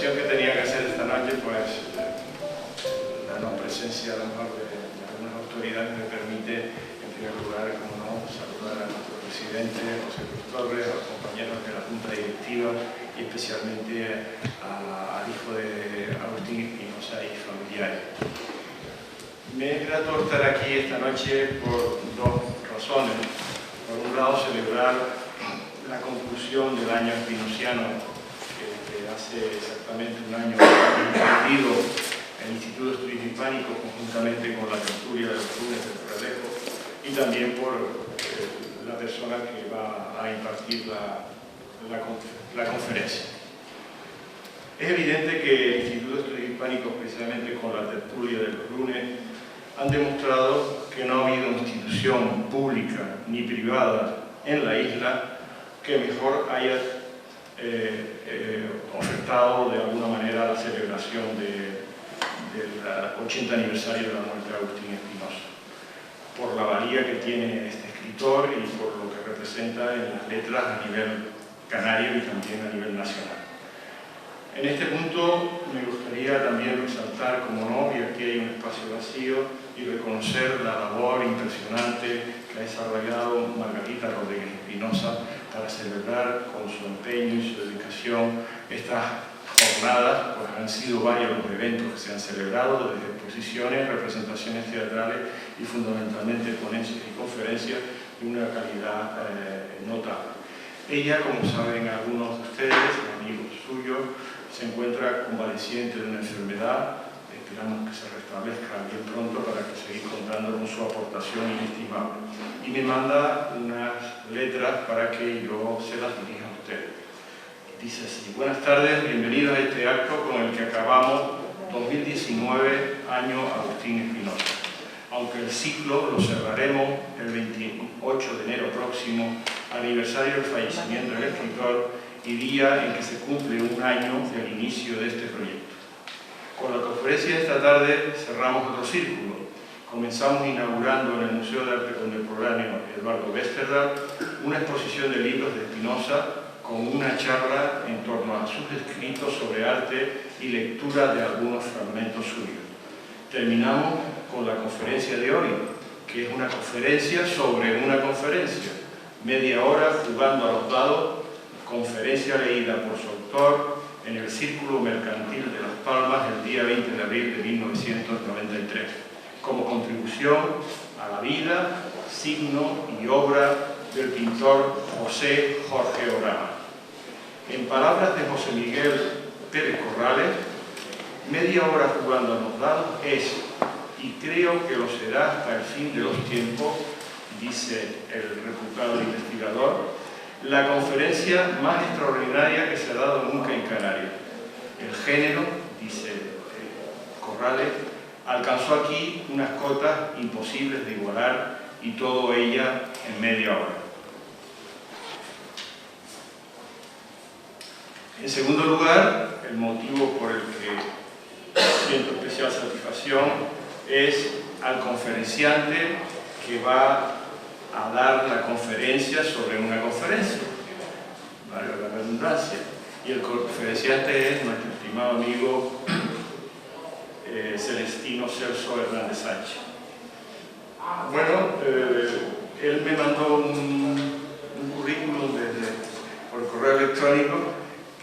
presentación que tenía que hacer esta noche, pues la no presencia a lo mejor de algunas autoridades me permite, en primer lugar, como no, saludar a nuestro presidente, José Cruz Torres, a los compañeros de la Junta Directiva y especialmente al hijo de Agustín Espinosa y familiares. Me es grato estar aquí esta noche por dos razones. Por un lado, celebrar la conclusión del año espinosiano, que hace exactamente un año ha emprendido el Instituto de Estudios Hispánicos conjuntamente con la tertulia de los lunes del Corralejo, y también por la persona que va a impartir la conferencia. Es evidente que el Instituto de Estudios Hispánicos, precisamente con la tertulia de los lunes, han demostrado que no ha habido institución pública ni privada en la isla que mejor haya ofertado de alguna manera la celebración del 80 aniversario de la muerte de Agustín Espinosa, por la valía que tiene este escritor y por lo que representa en las letras a nivel canario y también a nivel nacional. En este punto me gustaría también resaltar, como no, y aquí hay un espacio vacío, y reconocer la labor impresionante que ha desarrollado Margarita Rodríguez Espinosa para celebrar con su empeño y su dedicación estas jornadas. Pues han sido varios los eventos que se han celebrado, desde exposiciones, representaciones teatrales y fundamentalmente ponencias y conferencias de una calidad notable. Ella, como saben algunos de ustedes, amigos suyos, se encuentra convaleciente de una enfermedad. Esperamos que se restablezca bien pronto para que seguir contando con su aportación inestimable. Y me manda unas letras para que yo se las dirija a usted. Dice así: buenas tardes, bienvenidos a este acto con el que acabamos 2019, año Agustín Espinosa. Aunque el ciclo lo cerraremos el 28 de enero próximo, aniversario del fallecimiento del escritor y día en que se cumple un año del inicio de este proyecto. Con la conferencia de esta tarde cerramos otro círculo. Comenzamos inaugurando en el Museo de Arte Contemporáneo Eduardo Westerdahl una exposición de libros de Espinosa con una charla en torno a sus escritos sobre arte y lectura de algunos fragmentos suyos. Terminamos con la conferencia de hoy, que es una conferencia sobre una conferencia. Media hora jugando a los dados, conferencia leída por su autor en el Círculo Mercantil de Las Palmas el día 20 de abril de 1993, como contribución a la vida, signo y obra del pintor José Jorge Orama. En palabras de José Miguel Pérez Corrales, media hora jugando a los dados es, y creo que lo será hasta el fin de los tiempos, dice el reputado investigador, la conferencia más extraordinaria que se ha dado nunca en Canarias. El género, dice Corrales, alcanzó aquí unas cotas imposibles de igualar y todo ella en media hora. En segundo lugar, el motivo por el que siento especial satisfacción es al conferenciante que va a dar la conferencia sobre una conferencia, vale la redundancia, y el conferenciante es nuestro estimado amigo Celestino Celso Hernández Sánchez. Bueno, él me mandó un currículum por correo electrónico,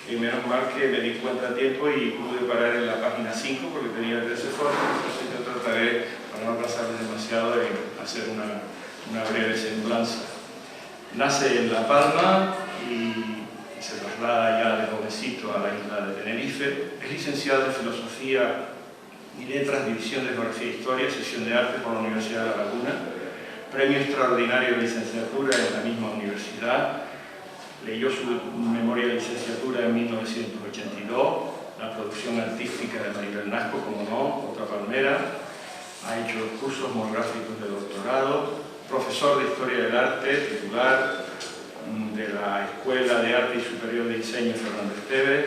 y menos mal que me di cuenta a tiempo y pude parar en la página 5 porque tenía 13 fotos, entonces yo trataré, para no pasarme demasiado, de hacer una breve semblanza. Nace en La Palma y se traslada ya de jovencito a la isla de Tenerife. Es licenciado en Filosofía y Letras, División de Geografía e Historia, Sección de Arte por la Universidad de La Laguna. Premio extraordinario de licenciatura en la misma universidad. Leyó su memoria de licenciatura en 1982, la producción artística de Maribel Nasco, como no, otra palmera. Ha hecho cursos monográficos de doctorado, profesor de Historia del Arte, titular de la Escuela de Arte y Superior de Diseño Fernández Tevez,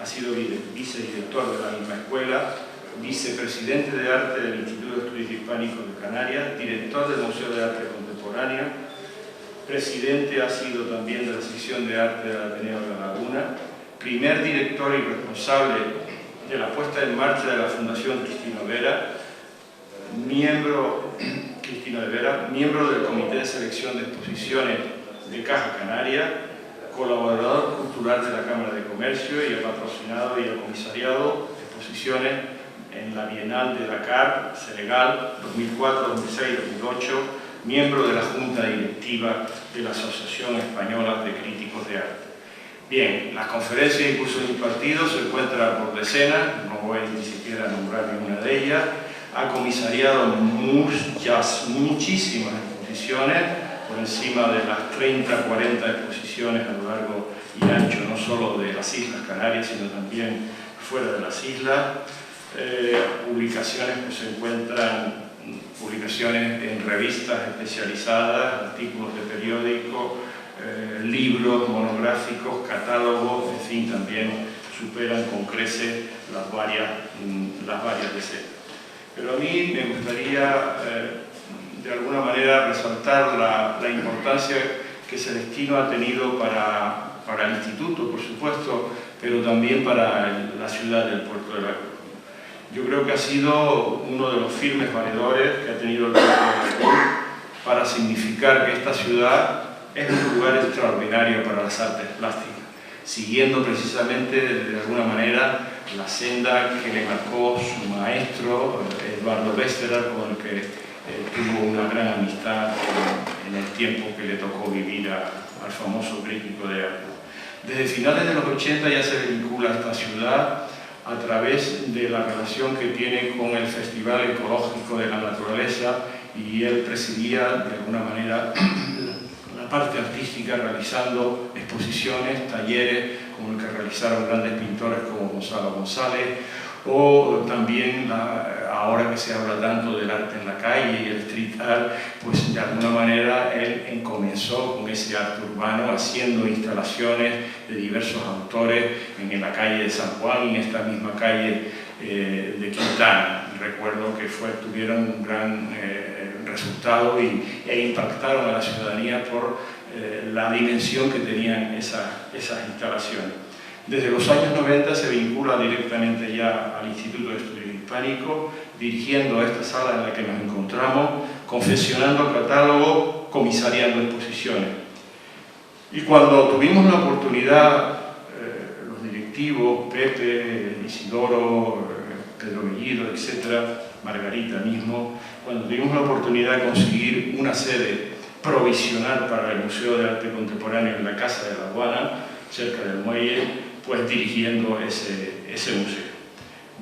ha sido vicedirector de la misma escuela, vicepresidente de Arte del Instituto de Estudios Hispánicos de Canarias, director del Museo de Arte Contemporáneo, presidente ha sido también de la sección de arte del Ateneo de La Laguna, primer director y responsable de la puesta en marcha de la Fundación Cristina Vera, miembro del Comité de Selección de Exposiciones de Caja Canaria, colaborador cultural de la Cámara de Comercio y ha patrocinado y ha comisariado exposiciones en la Bienal de Dakar, Senegal, 2004, 2006, 2008, miembro de la Junta Directiva de la Asociación Española de Críticos de Arte. Bien, las conferencias y cursos impartidos se encuentran por decenas, no voy ni siquiera a nombrar ninguna de ellas. Ha comisariado muchísimas exposiciones, por encima de las 30, 40 exposiciones a lo largo y ancho, no solo de las Islas Canarias, sino también fuera de las islas. Publicaciones que se encuentran, publicaciones en revistas especializadas, artículos de periódico, libros, monográficos, catálogos, en fin, también superan con creces las varias decenas. Pero a mí me gustaría, de alguna manera, resaltar la importancia que Celestino ha tenido para el Instituto, por supuesto, pero también para la ciudad del Puerto de la Cruz. Yo creo que ha sido uno de los firmes valedores que ha tenido el Puerto de la Cruz para significar que esta ciudad es un lugar extraordinario para las artes plásticas, siguiendo precisamente, de alguna manera, la senda que le marcó su maestro, Eduardo Besterar, con el que tuvo una gran amistad en el tiempo que le tocó vivir al famoso crítico de arte. Desde finales de los 80 ya se vincula a esta ciudad a través de la relación que tiene con el Festival Ecológico de la Naturaleza, y él presidía de alguna manera la parte artística realizando exposiciones, talleres como el que realizaron grandes pintores como Gonzalo González, o también ahora que se habla tanto del arte en la calle y el street art, pues de alguna manera él comenzó con ese arte urbano haciendo instalaciones de diversos autores en la calle de San Juan y en esta misma calle de Quintana. Recuerdo que tuvieron un gran resultado e impactaron a la ciudadanía por la dimensión que tenían esas instalaciones. Desde los años 90 se vincula directamente ya al Instituto de Estudios Hispánicos, dirigiendo esta sala en la que nos encontramos, confeccionando catálogos, comisariando exposiciones. Y cuando tuvimos la oportunidad, los directivos, Pepe, Isidoro, Pedro Bellido, etc., Margarita mismo, cuando tuvimos la oportunidad de conseguir una sede provisional para el Museo de Arte Contemporáneo en la Casa de la Aduana, cerca del muelle, pues dirigiendo ese museo.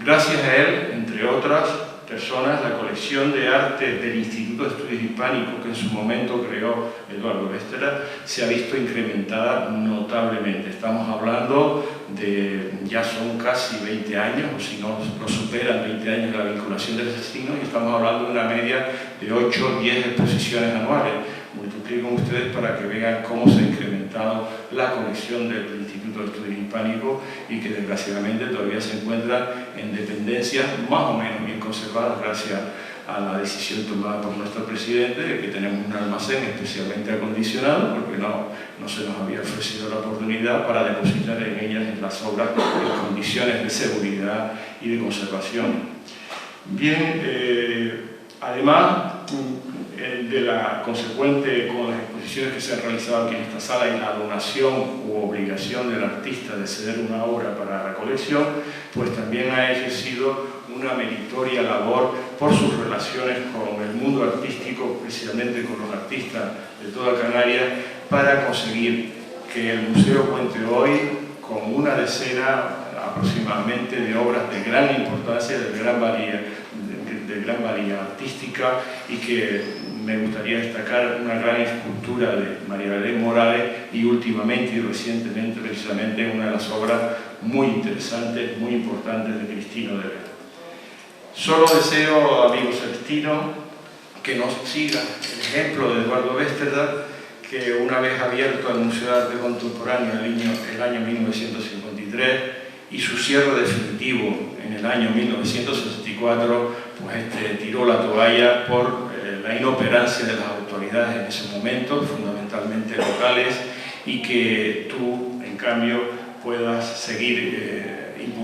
Gracias a él, entre otras personas, la colección de arte del Instituto de Estudios Hispánicos, que en su momento creó Eduardo Besterar, se ha visto incrementada notablemente. Estamos hablando de, ya son casi 20 años, o si no lo superan 20 años de la vinculación del Celestino, y estamos hablando de una media de 8 o 10 exposiciones anuales. Multipliquen ustedes para que vean cómo se ha incrementado la colección del Instituto de Estudios Hispánicos y que desgraciadamente todavía se encuentra en dependencias más o menos bien conservadas gracias a la decisión tomada por nuestro presidente de que tenemos un almacén especialmente acondicionado porque no se nos había ofrecido la oportunidad para depositar en ellas las obras en condiciones de seguridad y de conservación. Bien, además de la consecuente con las exposiciones que se han realizado aquí en esta sala y la donación u obligación del artista de ceder una obra para la colección, pues también ha ejercido una meritoria labor por sus relaciones con el mundo artístico, especialmente con los artistas de toda Canarias, para conseguir que el museo cuente hoy con una decena aproximadamente de obras de gran importancia, de gran valía artística, y que me gustaría destacar una gran escultura de María Belén Morales y últimamente y recientemente precisamente una de las obras muy interesantes, muy importantes de Cristino de Vera. Solo deseo, amigo Celestino, que nos siga el ejemplo de Eduardo Besterar, que una vez abierto al Museo de Arte Contemporáneo el año 1953 y su cierre definitivo en el año 1964, pues tiró la toalla por la inoperancia de las autoridades en ese momento, fundamentalmente locales, y que tú, en cambio, puedas seguir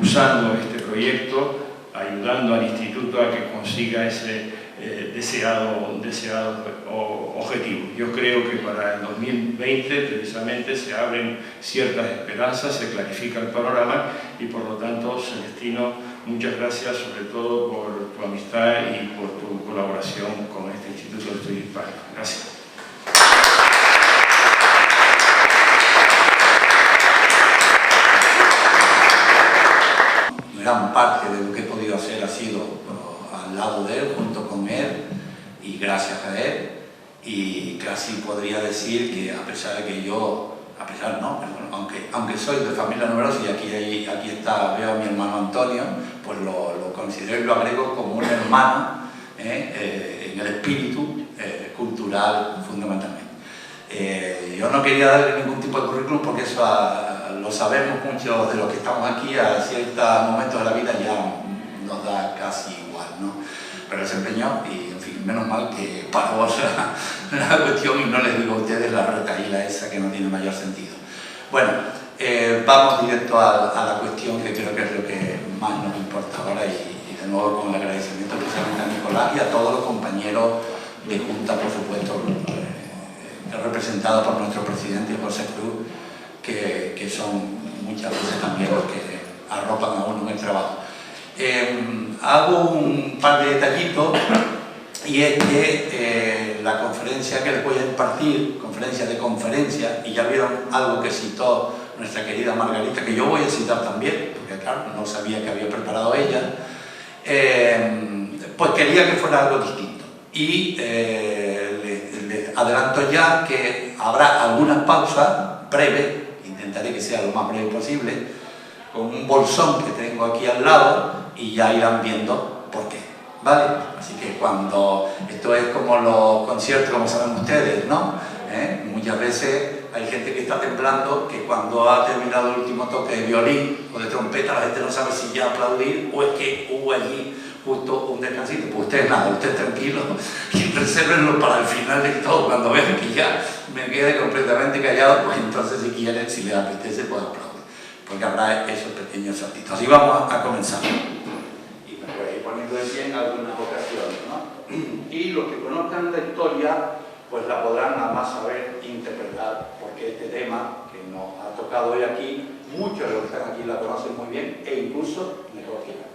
impulsando este proyecto, ayudando al instituto a que consiga ese deseado objetivo. Yo creo que para el 2020 precisamente se abren ciertas esperanzas, se clarifica el panorama y por lo tanto, Celestino, muchas gracias sobre todo por tu amistad y por tu colaboración con este Instituto de Estudios Hispánicos. Gracias. Gran parte de lo que he podido hacer ha sido al lado de él, junto con él y gracias a él, y casi podría decir que a pesar de que yo, a pesar no, aunque soy de familia numerosa y aquí está, veo a mi hermano Antonio, pues lo considero y lo agrego como un hermano en el espíritu cultural fundamentalmente. Yo no quería darle ningún tipo de currículum porque eso lo sabemos muchos de los que estamos aquí, a ciertos momentos de la vida ya nos da casi igual, ¿no? Pero él se empeñó y, en fin, menos mal que paró la cuestión y no les digo a ustedes la retaíla esa que no tiene mayor sentido. Bueno, vamos directo a la cuestión que creo que es lo que más nos importa ahora y de nuevo con el agradecimiento especialmente a Nicolás y a todos los compañeros de Junta, por supuesto, representados por nuestro presidente José Cruz, que son muchas veces también los que arropan a uno en el trabajo. Hago un par de detallitos y es que la conferencia que les voy a impartir, conferencia de conferencia, y ya vieron algo que citó nuestra querida Margarita, que yo voy a citar también, porque claro, no sabía que había preparado ella, pues quería que fuera algo distinto. Y les adelanto ya que habrá algunas pausas breves, intentaré que sea lo más breve posible, con un bolsón que tengo aquí al lado y ya irán viendo por qué, ¿vale? Así que cuando esto es como los conciertos, como saben ustedes, ¿no? Muchas veces hay gente que está temblando, que cuando ha terminado el último toque de violín o de trompeta la gente no sabe si ya aplaudir o es que hubo allí justo un descansito. Pues ustedes nada, ustedes tranquilos y resérvenlo para el final de todo, cuando vean que ya me quede completamente callado, pues entonces si quieren, si les apetece, pues aplaudir, porque habrá esos pequeños saltitos. Así vamos a comenzar. Y me voy a ir poniendo de pie en algunas ocasiones, ¿no? Y los que conozcan la historia, pues la podrán nada más saber interpretar, porque este tema que nos ha tocado hoy aquí, muchos de los que están aquí la conocen muy bien, e incluso mejor que yo.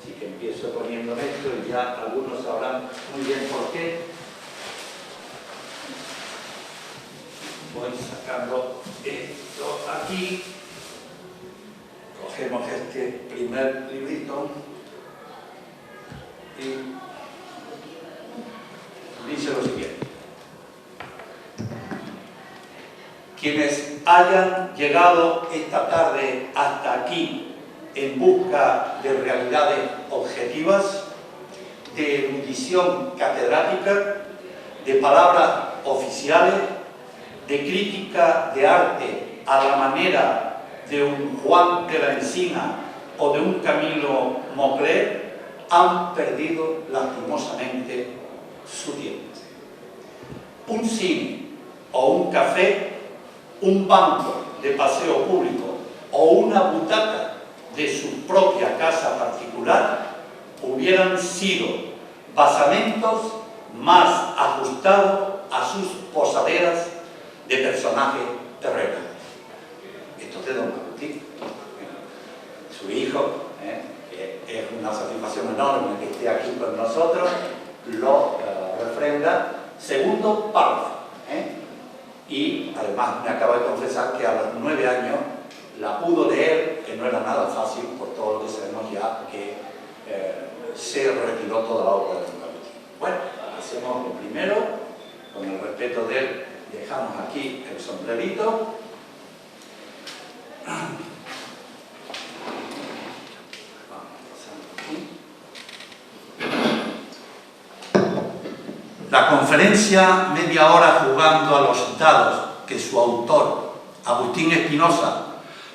Así que empiezo poniéndome esto y ya algunos sabrán muy bien por qué. Voy sacando esto aquí. Cogemos este primer librito y dice lo siguiente. Quienes hayan llegado esta tarde hasta aquí en busca de realidades objetivas, de erudición catedrática, de palabras oficiales, de crítica de arte a la manera de un Juan de la Encina o de un Camilo Mocler, han perdido lastimosamente su tiempo. Un cine o un café, un banco de paseo público o una butaca de su propia casa particular hubieran sido basamentos más ajustados a sus posaderas de personajes terrenales. Esto es de don Agustín. Su hijo, que es una satisfacción enorme que esté aquí con nosotros, lo refrenda. Segundo párrafo. Y además me acaba de confesar que a los 9 años la pudo leer, que no era nada fácil por todo lo que sabemos ya, que se retiró toda la obra de don Agustín. Bueno, hacemos lo primero, con el respeto de él, dejamos aquí el sombrerito. La conferencia Media hora jugando a los dados que su autor, Agustín Espinosa,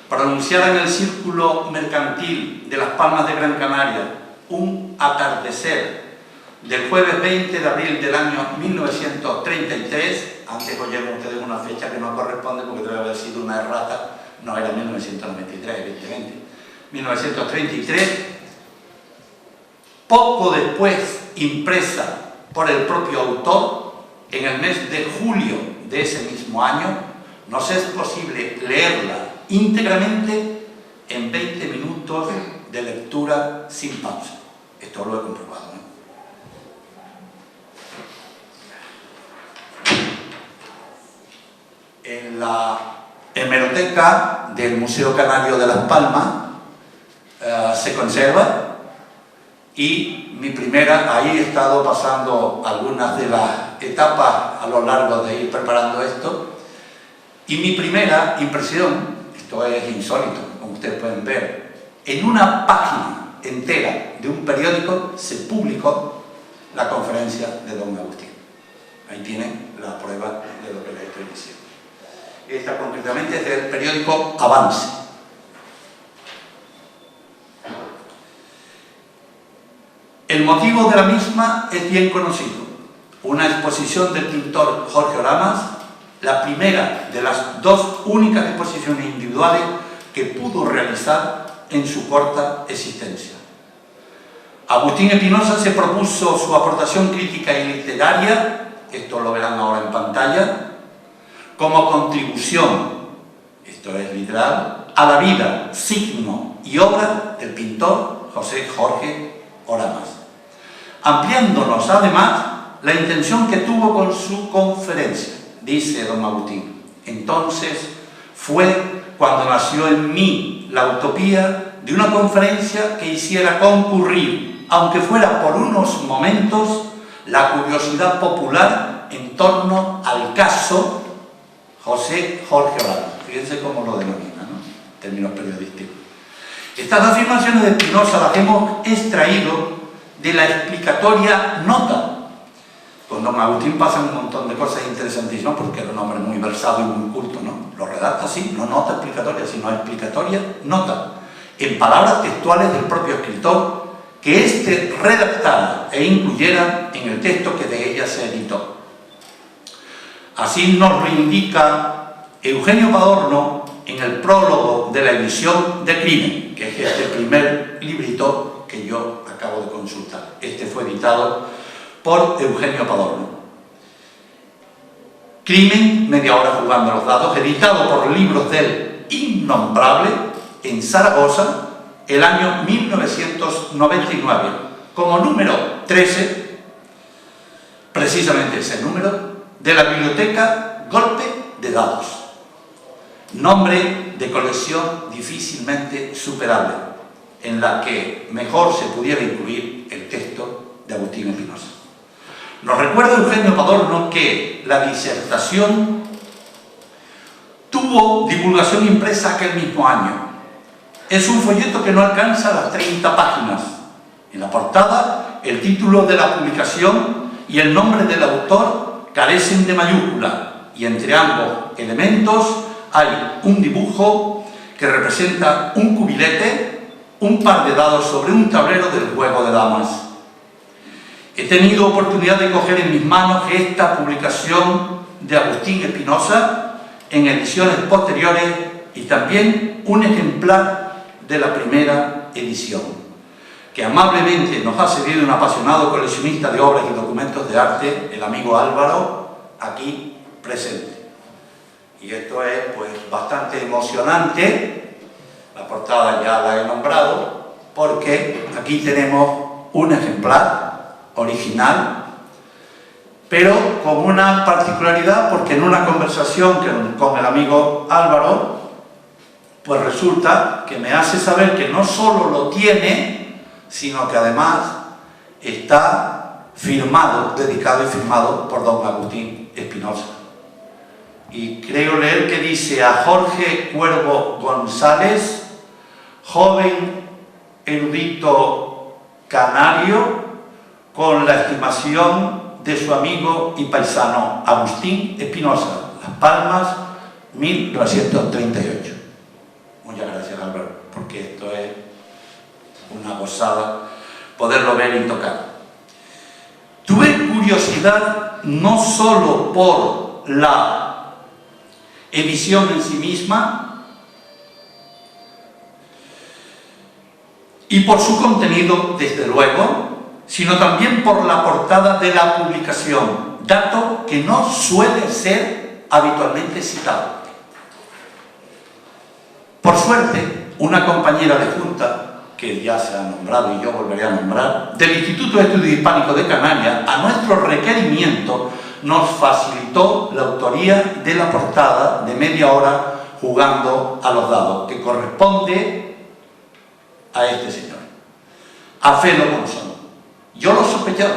pronunciara en el círculo mercantil de Las Palmas de Gran Canaria un atardecer del jueves 20 de abril del año 1933, antes oyeron ustedes una fecha que no corresponde porque debe haber sido una errata, no era 1993 evidentemente, 1933, poco después impresa por el propio autor en el mes de julio de ese mismo año, nos es posible leerla íntegramente en 20 minutos de lectura sin pausa. Esto lo he comprobado, ¿no? En la hemeroteca del Museo Canario de Las Palmas se conserva, y mi primera, ahí he estado pasando algunas de las etapas a lo largo de ir preparando esto, y mi primera impresión, esto es insólito, como ustedes pueden ver, en una página entera de un periódico se publicó la conferencia de don Agustín. Ahí tienen la prueba de lo que les estoy diciendo. Esta concretamente es del periódico Avance. El motivo de la misma es bien conocido. Una exposición del pintor Jorge Oramas, la primera de las dos únicas exposiciones individuales que pudo realizar en su corta existencia. Agustín Espinosa se propuso su aportación crítica y literaria, esto lo verán ahora en pantalla, como contribución, esto es literal, a la vida, signo y obra del pintor José Jorge Oramas, ampliándonos además la intención que tuvo con su conferencia. Dice don Agustín: entonces fue cuando nació en mí la utopía de una conferencia que hiciera concurrir, aunque fuera por unos momentos, la curiosidad popular en torno al caso José Jorge Oramas. Fíjense cómo lo denomina, ¿no? En términos periodísticos. Estas afirmaciones de Espinosa las hemos extraído de la explicatoria nota. Con don Agustín pasan un montón de cosas interesantísimas porque era un hombre muy versado y muy culto, ¿no? Lo redacta así, no nota explicatoria, sino explicatoria nota, en palabras textuales del propio escritor, que éste redactara e incluyera en el texto que de ella se editó. Así nos lo indica Eugenio Padorno en el prólogo de la edición de Crimen, que es este primer librito que yo acabo de consultar. Este fue editado por Eugenio Padorno. Crimen, media hora jugando a los dados, editado por Libros del Innombrable en Zaragoza, el año 1999, como número 13, precisamente ese número, de la biblioteca Golpe de Dados. Nombre de colección difícilmente superable, en la que mejor se pudiera incluir el texto de Agustín Espinosa. Nos recuerda Eugenio Padorno que la disertación tuvo divulgación impresa aquel mismo año. Es un folleto que no alcanza las 30 páginas. En la portada, el título de la publicación y el nombre del autor carecen de mayúscula, y entre ambos elementos hay un dibujo que representa un cubilete, un par de dados sobre un tablero del juego de damas. He tenido oportunidad de coger en mis manos esta publicación de Agustín Espinosa en ediciones posteriores y también un ejemplar de la primera edición, que amablemente nos ha cedido un apasionado coleccionista de obras y documentos de arte, el amigo Álvaro, aquí presente. Y esto es pues bastante emocionante. La portada ya la he nombrado, porque aquí tenemos un ejemplar original, pero con una particularidad, porque en una conversación con el amigo Álvaro, pues resulta que me hace saber que no solo lo tiene, sino que además está firmado, dedicado y firmado por don Agustín Espinosa. Y creo leer que dice: a Jorge Cuervo González, joven erudito canario, con la estimación de su amigo y paisano Agustín Espinosa, Las Palmas, 1938. Muchas gracias, Álvaro, porque esto es una gozada poderlo ver y tocar. Tuve curiosidad no solo por la edición en sí misma, y por su contenido, desde luego, sino también por la portada de la publicación, dato que no suele ser habitualmente citado. Por suerte, una compañera de junta, que ya se ha nombrado y yo volveré a nombrar, del Instituto de Estudios Hispánicos de Canarias, a nuestro requerimiento, nos facilitó la autoría de la portada de Media Hora jugando a los dados, que corresponde a este señor, a Felo Monzón. Yo lo sospechaba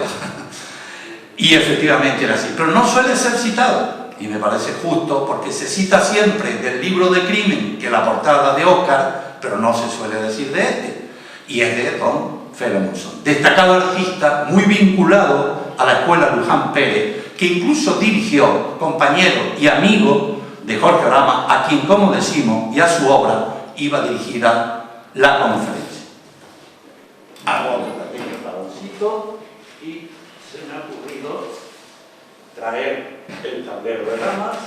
y efectivamente era así, pero no suele ser citado y me parece justo porque se cita siempre del libro de crimen que la portada de Oscar, pero no se suele decir de este, y es de don Felo Monzón, destacado artista muy vinculado a la escuela Luján Pérez, que incluso dirigió, compañero y amigo de Jorge Orama, a quien, como decimos, y a su obra iba dirigida la conferencia. Hago otro pequeño taloncito y se me ha ocurrido traer el tablero de ramas,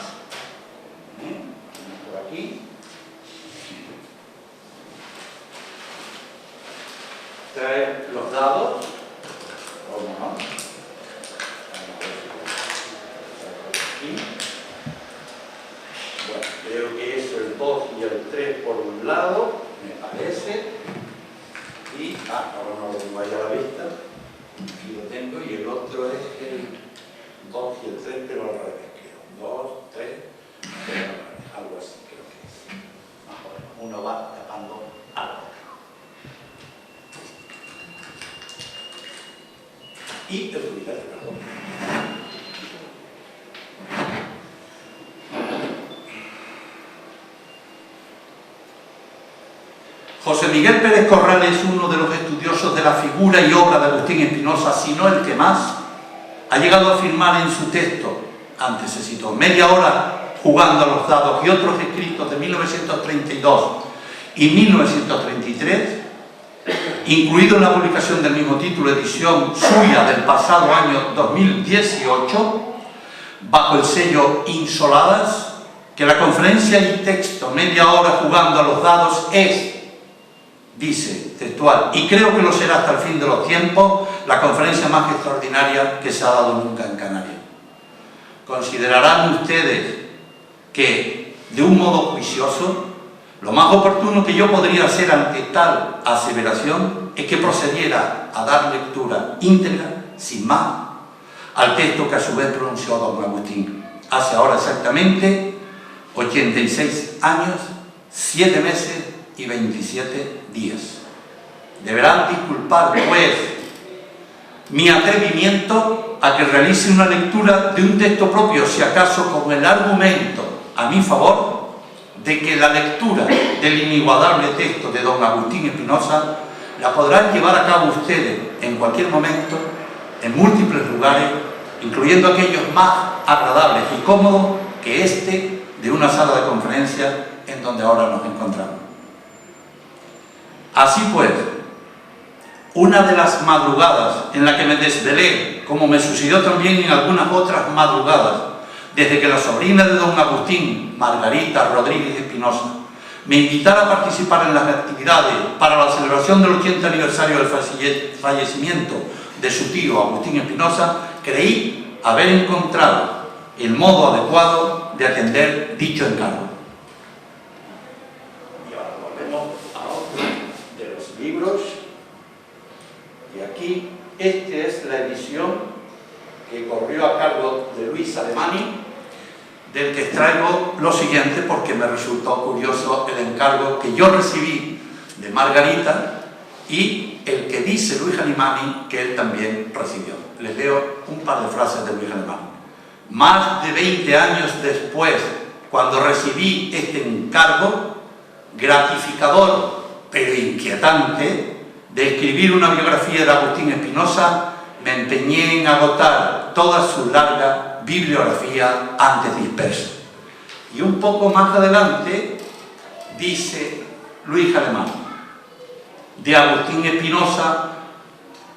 por aquí, traer los dados, bueno, creo que es el 2 y el 3 por un lado, me parece, y ahora no lo tengo ahí a la vista, aquí lo tengo, y el otro es el 2 y el 3, pero al revés, creo, 2, 3, algo así creo que es, más o menos, uno va tapando al otro. Y el ruido, perdón. José Miguel Pérez Corral es uno de los estudiosos de la figura y obra de Agustín Espinosa, si no el que más, ha llegado a afirmar en su texto, antes se citó, Media Hora jugando a los dados y otros escritos de 1932 y 1933, incluido en la publicación del mismo título, edición suya del pasado año 2018, bajo el sello Insoladas, que la conferencia y texto Media Hora jugando a los dados es, dice textual, y creo que lo será hasta el fin de los tiempos, la conferencia más extraordinaria que se ha dado nunca en Canarias. ¿Considerarán ustedes que, de un modo juicioso, lo más oportuno que yo podría hacer ante tal aseveración es que procediera a dar lectura íntegra, sin más, al texto que a su vez pronunció don Agustín, hace ahora exactamente 86 años, 7 meses y 27 días. Deberán disculpar, pues, mi atrevimiento a que realice una lectura de un texto propio, si acaso con el argumento a mi favor de que la lectura del inigualable texto de don Agustín Espinosa la podrán llevar a cabo ustedes en cualquier momento, en múltiples lugares, incluyendo aquellos más agradables y cómodos que este de una sala de conferencia en donde ahora nos encontramos. Así pues, una de las madrugadas en la que me desvelé, como me sucedió también en algunas otras madrugadas, desde que la sobrina de don Agustín, Margarita Rodríguez Espinosa, me invitara a participar en las actividades para la celebración del 80 aniversario del fallecimiento de su tío Agustín Espinosa, creí haber encontrado el modo adecuado de atender dicho encargo. Y ahora volvemos a otro de los libros. Y aquí, esta es la edición que corrió a cargo de Luis Alemani, del que extraigo lo siguiente porque me resultó curioso el encargo que yo recibí de Margarita y el que dice Luis Alemani que él también recibió. Les leo un par de frases de Luis Alemani. Más de 20 años después, cuando recibí este encargo, gratificador pero inquietante, de escribir una biografía de Agustín Espinosa, me empeñé en agotar toda su larga bibliografía antes dispersa. Y un poco más adelante dice Luis Alemán de Agustín Espinosa,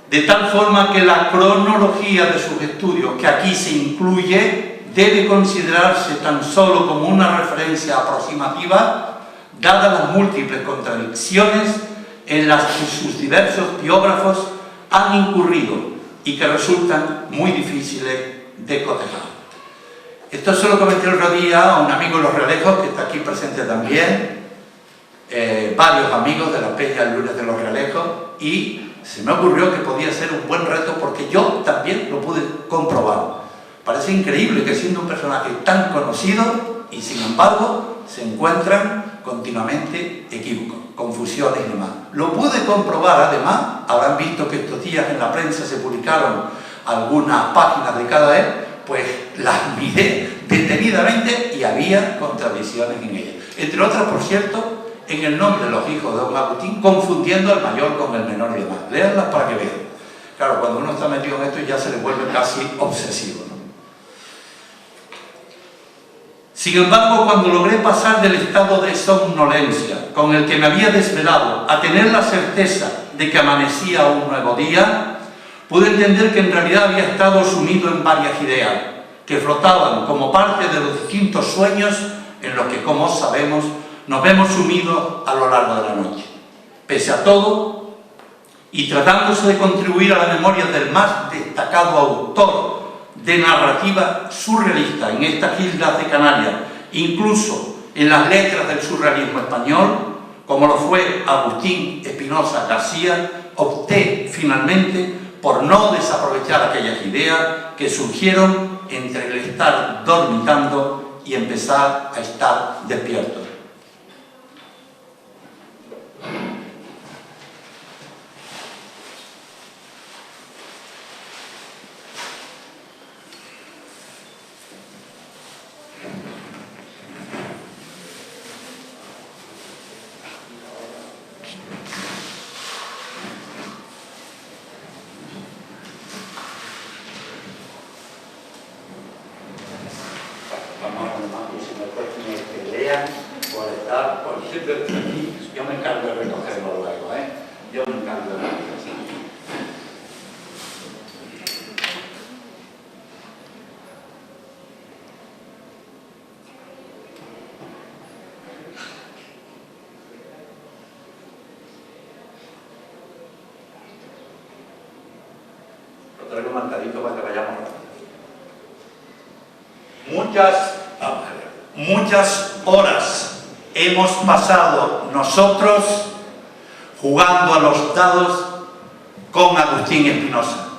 de tal forma que la cronología de sus estudios, que aquí se incluye, debe considerarse tan solo como una referencia aproximativa, dadas las múltiples contradicciones en las que sus diversos biógrafos han incurrido y que resultan muy difíciles de cotejar. Esto se lo comenté el otro día a un amigo de Los Realejos, que está aquí presente también, varios amigos de la Peña el Lunes de Los Realejos, y se me ocurrió que podía ser un buen reto porque yo también lo pude comprobar. Parece increíble que siendo un personaje tan conocido y sin embargo se encuentran continuamente equívocos, confusiones y demás. Lo pude comprobar además, habrán visto que estos días en la prensa se publicaron algunas páginas de cada él, pues las miré detenidamente y había contradicciones en ellas. Entre otras, por cierto, en el nombre de los hijos de don Agustín, confundiendo al mayor con el menor y demás. Léanlas para que vean. Claro, cuando uno está metido en esto ya se le vuelve casi obsesivo, ¿no? Sin embargo, cuando logré pasar del estado de somnolencia con el que me había desvelado a tener la certeza de que amanecía un nuevo día, pude entender que en realidad había estado sumido en varias ideas que flotaban como parte de los distintos sueños en los que, como sabemos, nos vemos sumidos a lo largo de la noche. Pese a todo, y tratándose de contribuir a la memoria del más destacado autor de narrativa surrealista en estas islas de Canarias, incluso en las letras del surrealismo español, como lo fue Agustín Espinosa García, opté finalmente por no desaprovechar aquellas ideas que surgieron entre el estar dormitando y empezar a estar despierto. Yo me encargo de recogerlo luego, Yo me encargo de recogerlo. Lo traigo marcadito para que vayamos rápido. Muchas horas hemos pasado nosotros jugando a los dados con Agustín Espinosa.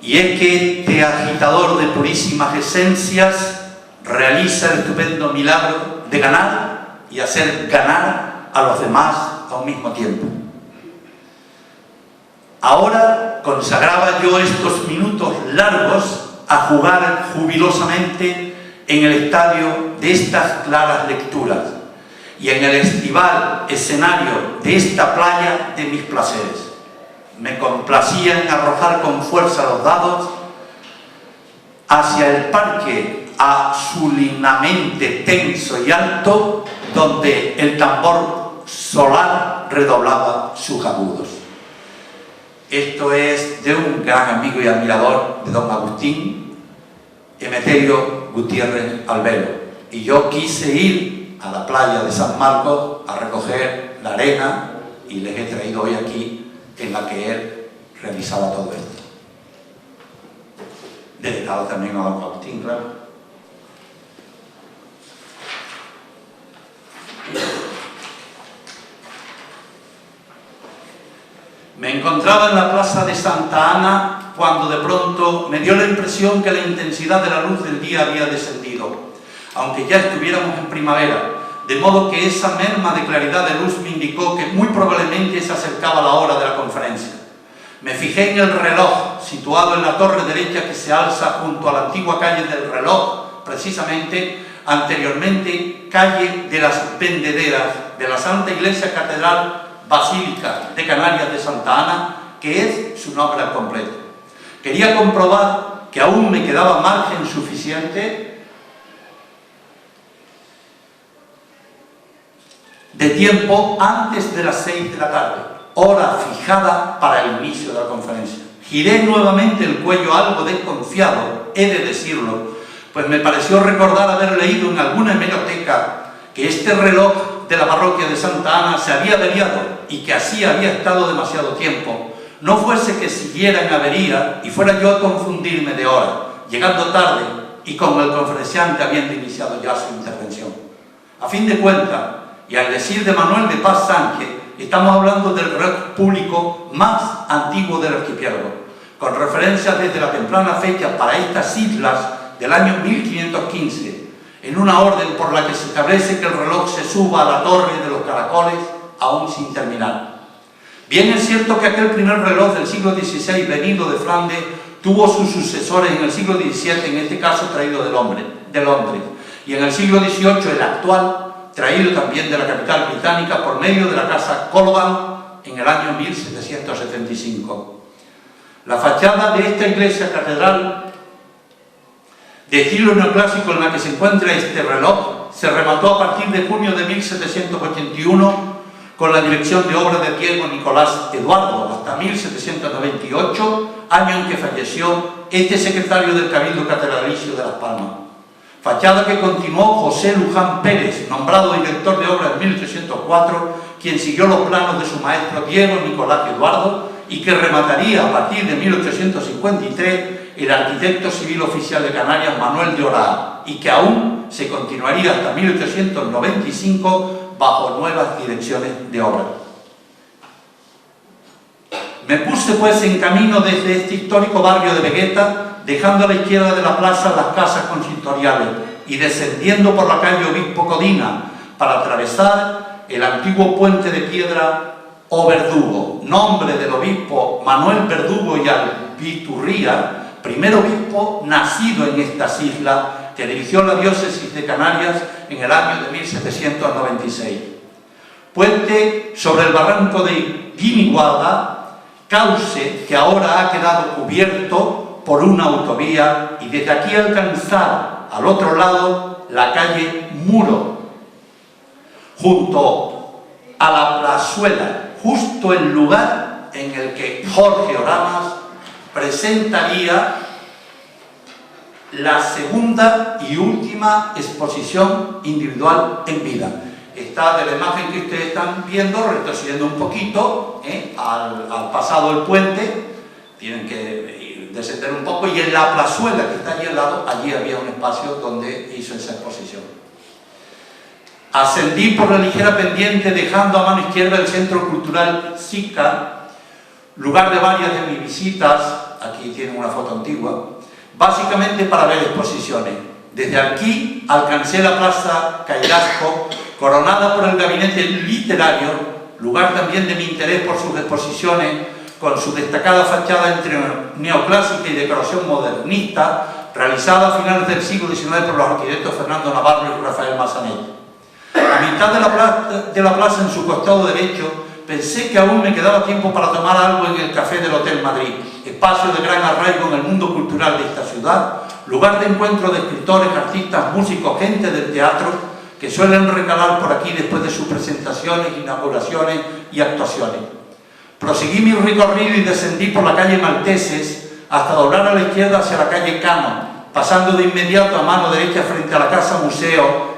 Y es que este agitador de purísimas esencias realiza el estupendo milagro de ganar y hacer ganar a los demás a un mismo tiempo. Ahora consagraba yo estos minutos largos a jugar jubilosamente en el estadio de estas claras lecturas y en el estival escenario de esta playa de mis placeres. Me complacía en arrojar con fuerza los dados hacia el parque azulinamente tenso y alto, donde el tambor solar redoblaba sus agudos. Esto es de un gran amigo y admirador de don Agustín, Emeterio Gutiérrez Albero, y yo quise ir a la playa de San Marcos a recoger la arena y les he traído hoy aquí en la que él realizaba todo esto. Dedicado también a don Agustín, claro. Me encontraba en la plaza de Santa Ana cuando de pronto me dio la impresión que la intensidad de la luz del día había descendido, aunque ya estuviéramos en primavera, de modo que esa merma de claridad de luz me indicó que muy probablemente se acercaba la hora de la conferencia. Me fijé en el reloj situado en la torre derecha que se alza junto a la antigua calle del Reloj, precisamente anteriormente calle de las Vendederas de la Santa Iglesia Catedral Basílica de Canarias de Santa Ana, que es su nombre al completo. Quería comprobar que aún me quedaba margen suficiente de tiempo antes de las 6 de la tarde, hora fijada para el inicio de la conferencia. Giré nuevamente el cuello algo desconfiado, he de decirlo, pues me pareció recordar haber leído en alguna hemeroteca que este reloj reloj de la parroquia de Santa Ana se había averiado y que así había estado demasiado tiempo, no fuese que siguiera en avería y fuera yo a confundirme de hora, llegando tarde y con el conferenciante habiendo iniciado ya su intervención. A fin de cuentas, y al decir de Manuel de Paz Sánchez, estamos hablando del reloj público más antiguo del archipiélago, con referencia desde la temprana fecha para estas islas del año 1515, en una orden por la que se establece que el reloj se suba a la torre de los caracoles aún sin terminar. Bien es cierto que aquel primer reloj del siglo XVI venido de Flandes tuvo sus sucesores en el siglo XVII, en este caso traído de Londres, y en el siglo XVIII el actual, traído también de la capital británica por medio de la casa Colban en el año 1775. La fachada de esta iglesia catedral de estilo neoclásico en la que se encuentra este reloj se remató a partir de junio de 1781 con la dirección de obra de Diego Nicolás Eduardo hasta 1798, año en que falleció este secretario del Cabildo Catedralicio de Las Palmas. Fachada que continuó José Luján Pérez, nombrado director de obra en 1804, quien siguió los planos de su maestro Diego Nicolás Eduardo y que remataría a partir de 1853 el arquitecto civil oficial de Canarias Manuel de Oraa y que aún se continuaría hasta 1895 bajo nuevas direcciones de obra. Me puse pues en camino desde este histórico barrio de Vegueta, dejando a la izquierda de la plaza las casas consistoriales y descendiendo por la calle Obispo Codina para atravesar el antiguo puente de piedra o Verdugo, nombre del obispo Manuel Verdugo y Albiturría, primer obispo nacido en estas islas, que dirigió la diócesis de Canarias en el año de 1796. Puente sobre el barranco de Guiniguada, cauce que ahora ha quedado cubierto por una autovía y desde aquí alcanzar al otro lado la calle Muro, junto a la plazuela, justo el lugar en el que Jorge Oramas presentaría la segunda y última exposición individual en vida. Está de la imagen que ustedes están viendo, retrocediendo un poquito al pasado del puente, tienen que descender un poco, y en la plazuela que está allí al lado, allí había un espacio donde hizo esa exposición. Ascendí por la ligera pendiente dejando a mano izquierda el Centro Cultural Sica, lugar de varias de mis visitas, aquí tienen una foto antigua, básicamente para ver exposiciones. Desde aquí alcancé la Plaza Cairasco, coronada por el Gabinete Literario, lugar también de mi interés por sus exposiciones, con su destacada fachada entre neoclásica y decoración modernista, realizada a finales del siglo XIX por los arquitectos Fernando Navarro y Rafael Massanet. A mitad de la plaza, en su costado derecho, pensé que aún me quedaba tiempo para tomar algo en el Café del Hotel Madrid, espacio de gran arraigo en el mundo cultural de esta ciudad, lugar de encuentro de escritores, artistas, músicos, gente del teatro, que suelen recalar por aquí después de sus presentaciones, inauguraciones y actuaciones. Proseguí mi recorrido y descendí por la calle Malteses hasta doblar a la izquierda hacia la calle Cano, pasando de inmediato a mano derecha frente a la Casa Museo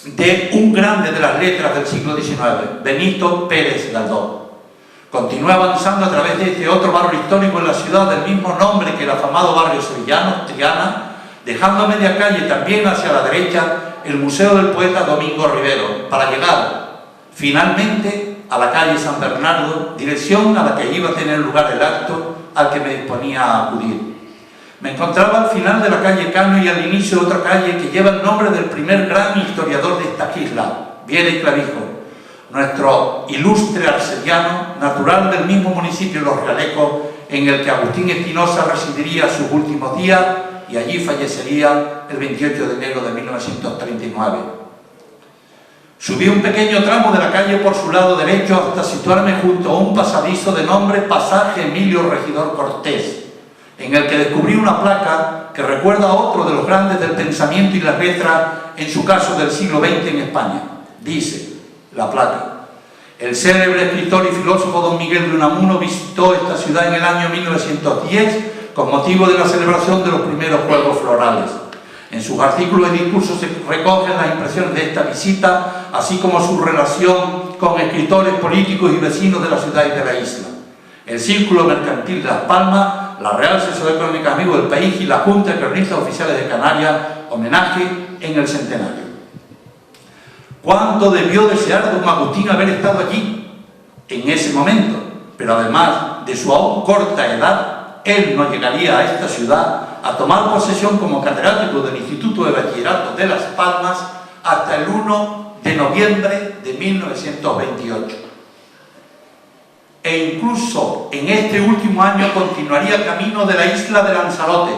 de un grande de las letras del siglo XIX, Benito Pérez Galdós. Continué avanzando a través de este otro barrio histórico en la ciudad del mismo nombre que el afamado barrio sevillano, Triana, dejando a media calle también hacia la derecha el Museo del Poeta Domingo Rivero, para llegar finalmente a la calle San Bernardo, dirección a la que iba a tener lugar el acto al que me disponía a acudir. Me encontraba al final de la calle Cano y al inicio de otra calle que lleva el nombre del primer gran historiador de esta isla, Viera y Clavijo, nuestro ilustre arsellano, natural del mismo municipio Los Realejos, en el que Agustín Espinosa residiría sus últimos días y allí fallecería el 28 de enero de 1939. Subí un pequeño tramo de la calle por su lado derecho hasta situarme junto a un pasadizo de nombre Pasaje Emilio Regidor Cortés, en el que descubrí una placa que recuerda a otro de los grandes del pensamiento y las letras, en su caso del siglo XX en España. Dice la placa: el célebre escritor y filósofo don Miguel de Unamuno visitó esta ciudad en el año 1910 con motivo de la celebración de los primeros Juegos Florales. En sus artículos y discursos se recogen las impresiones de esta visita, así como su relación con escritores, políticos y vecinos de la ciudad y de la isla. El Círculo Mercantil de Las Palmas, la Real Sociedad Económica Amigo del País y la Junta de Cronistas Oficiales de Canarias, homenaje en el centenario. ¿Cuánto debió desear don Agustín haber estado allí en ese momento? Pero además de su aún corta edad, él no llegaría a esta ciudad a tomar posesión como catedrático del Instituto de Bachillerato de Las Palmas hasta el 1 de noviembre de 1928. E incluso en este último año continuaría camino de la isla de Lanzarote,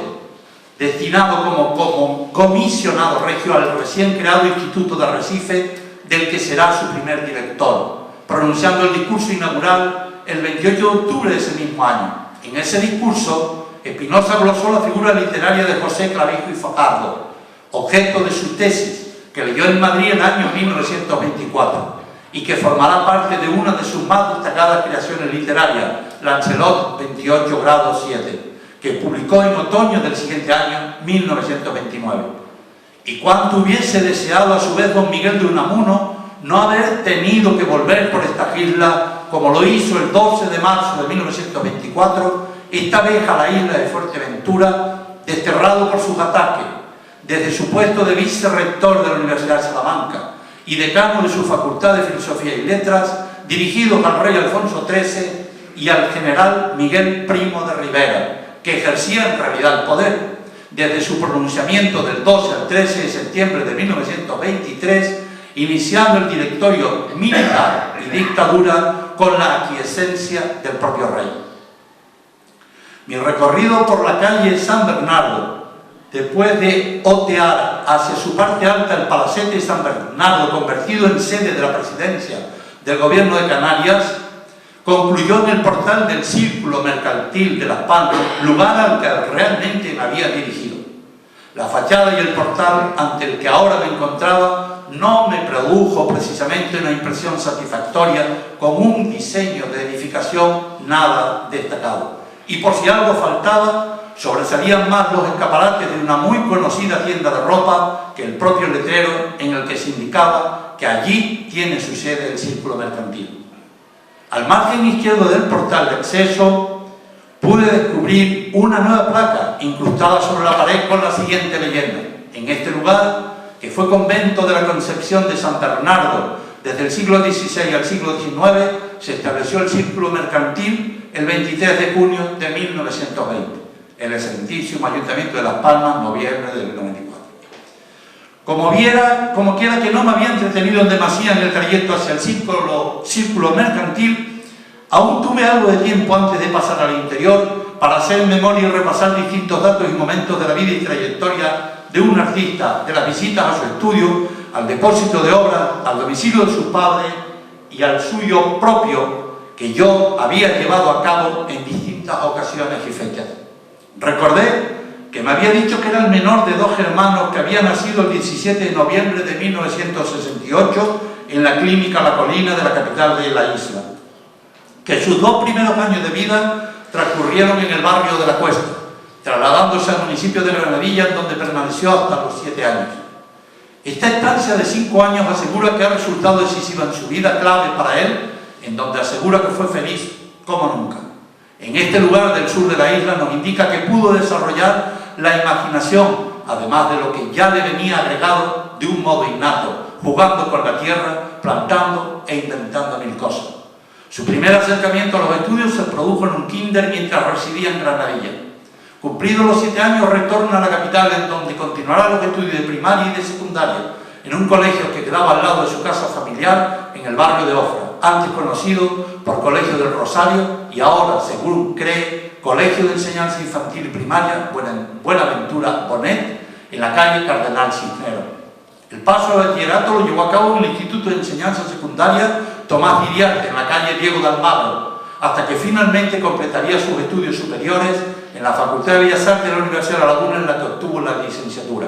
destinado como comisionado regio al recién creado Instituto de Arrecife, del que será su primer director, pronunciando el discurso inaugural el 28 de octubre de ese mismo año. En ese discurso, Espinosa glosó la figura literaria de José Clavijo y Fajardo, objeto de su tesis, que leyó en Madrid en el año 1924, y que formará parte de una de sus más destacadas creaciones literarias, Lancelot 28 grados 7, que publicó en otoño del siguiente año, 1929. Y cuánto hubiese deseado a su vez don Miguel de Unamuno no haber tenido que volver por estas islas, como lo hizo el 12 de marzo de 1924, esta vez a la isla de Fuerteventura, desterrado por sus ataques, desde su puesto de vicerrector de la Universidad de Salamanca y decano de su Facultad de Filosofía y Letras, dirigidos al rey Alfonso XIII y al general Miguel Primo de Rivera, que ejercía en realidad el poder, desde su pronunciamiento del 12 al 13 de septiembre de 1923, iniciando el directorio militar y dictadura con la aquiescencia del propio rey. Mi recorrido por la calle San Bernardo, después de otear hacia su parte alta el palacete de San Bernardo, convertido en sede de la presidencia del Gobierno de Canarias, concluyó en el portal del Círculo Mercantil de Las Palmas, lugar al que realmente me había dirigido. La fachada y el portal ante el que ahora me encontraba no me produjo precisamente una impresión satisfactoria, con un diseño de edificación nada destacado. Y por si algo faltaba, sobresalían más los escaparates de una muy conocida tienda de ropa que el propio letrero en el que se indicaba que allí tiene su sede el Círculo Mercantil. Al margen izquierdo del portal de acceso pude descubrir una nueva placa incrustada sobre la pared con la siguiente leyenda: en este lugar, que fue convento de la Concepción de San Bernardo desde el siglo XVI al siglo XIX, se estableció el Círculo Mercantil el 23 de junio de 1920, en el excelentísimo Ayuntamiento de Las Palmas, noviembre del 94. Como quiera que no me había entretenido en demasía en el trayecto hacia el Círculo Mercantil, aún tuve algo de tiempo antes de pasar al interior para hacer memoria y repasar distintos datos y momentos de la vida y trayectoria de un artista, de las visitas a su estudio, al depósito de obras, al domicilio de sus padres y al suyo propio, que yo había llevado a cabo en distintas ocasiones y fechas. Recordé que me había dicho que era el menor de dos hermanos que había nacido el 17 de noviembre de 1968 en la Clínica La Colina de la capital de la isla, que sus 2 primeros años de vida transcurrieron en el barrio de La Cuesta, trasladándose al municipio de Granadilla, en donde permaneció hasta los 7 años. Esta estancia de 5 años asegura que ha resultado decisiva en su vida, clave para él, en donde asegura que fue feliz como nunca. En este lugar del sur de la isla nos indica que pudo desarrollar la imaginación, además de lo que ya le venía agregado de un modo innato, jugando con la tierra, plantando e inventando mil cosas. Su primer acercamiento a los estudios se produjo en un kinder mientras residía en Granadilla. Cumplidos los 7 años, retorna a la capital, en donde continuará los estudios de primaria y de secundaria, en un colegio que quedaba al lado de su casa familiar, en el barrio de Ofra, antes conocido por Colegio del Rosario y ahora, según cree, Colegio de Enseñanza Infantil y Primaria Buenaventura Bonet, en la calle Cardenal Cisneros. El paso al bachillerato lo llevó a cabo en el Instituto de Enseñanza Secundaria Tomás Viriarte, en la calle Diego de Almagro, hasta que finalmente completaría sus estudios superiores en la Facultad de Bellas Artes de la Universidad de La Laguna, en la que obtuvo la licenciatura.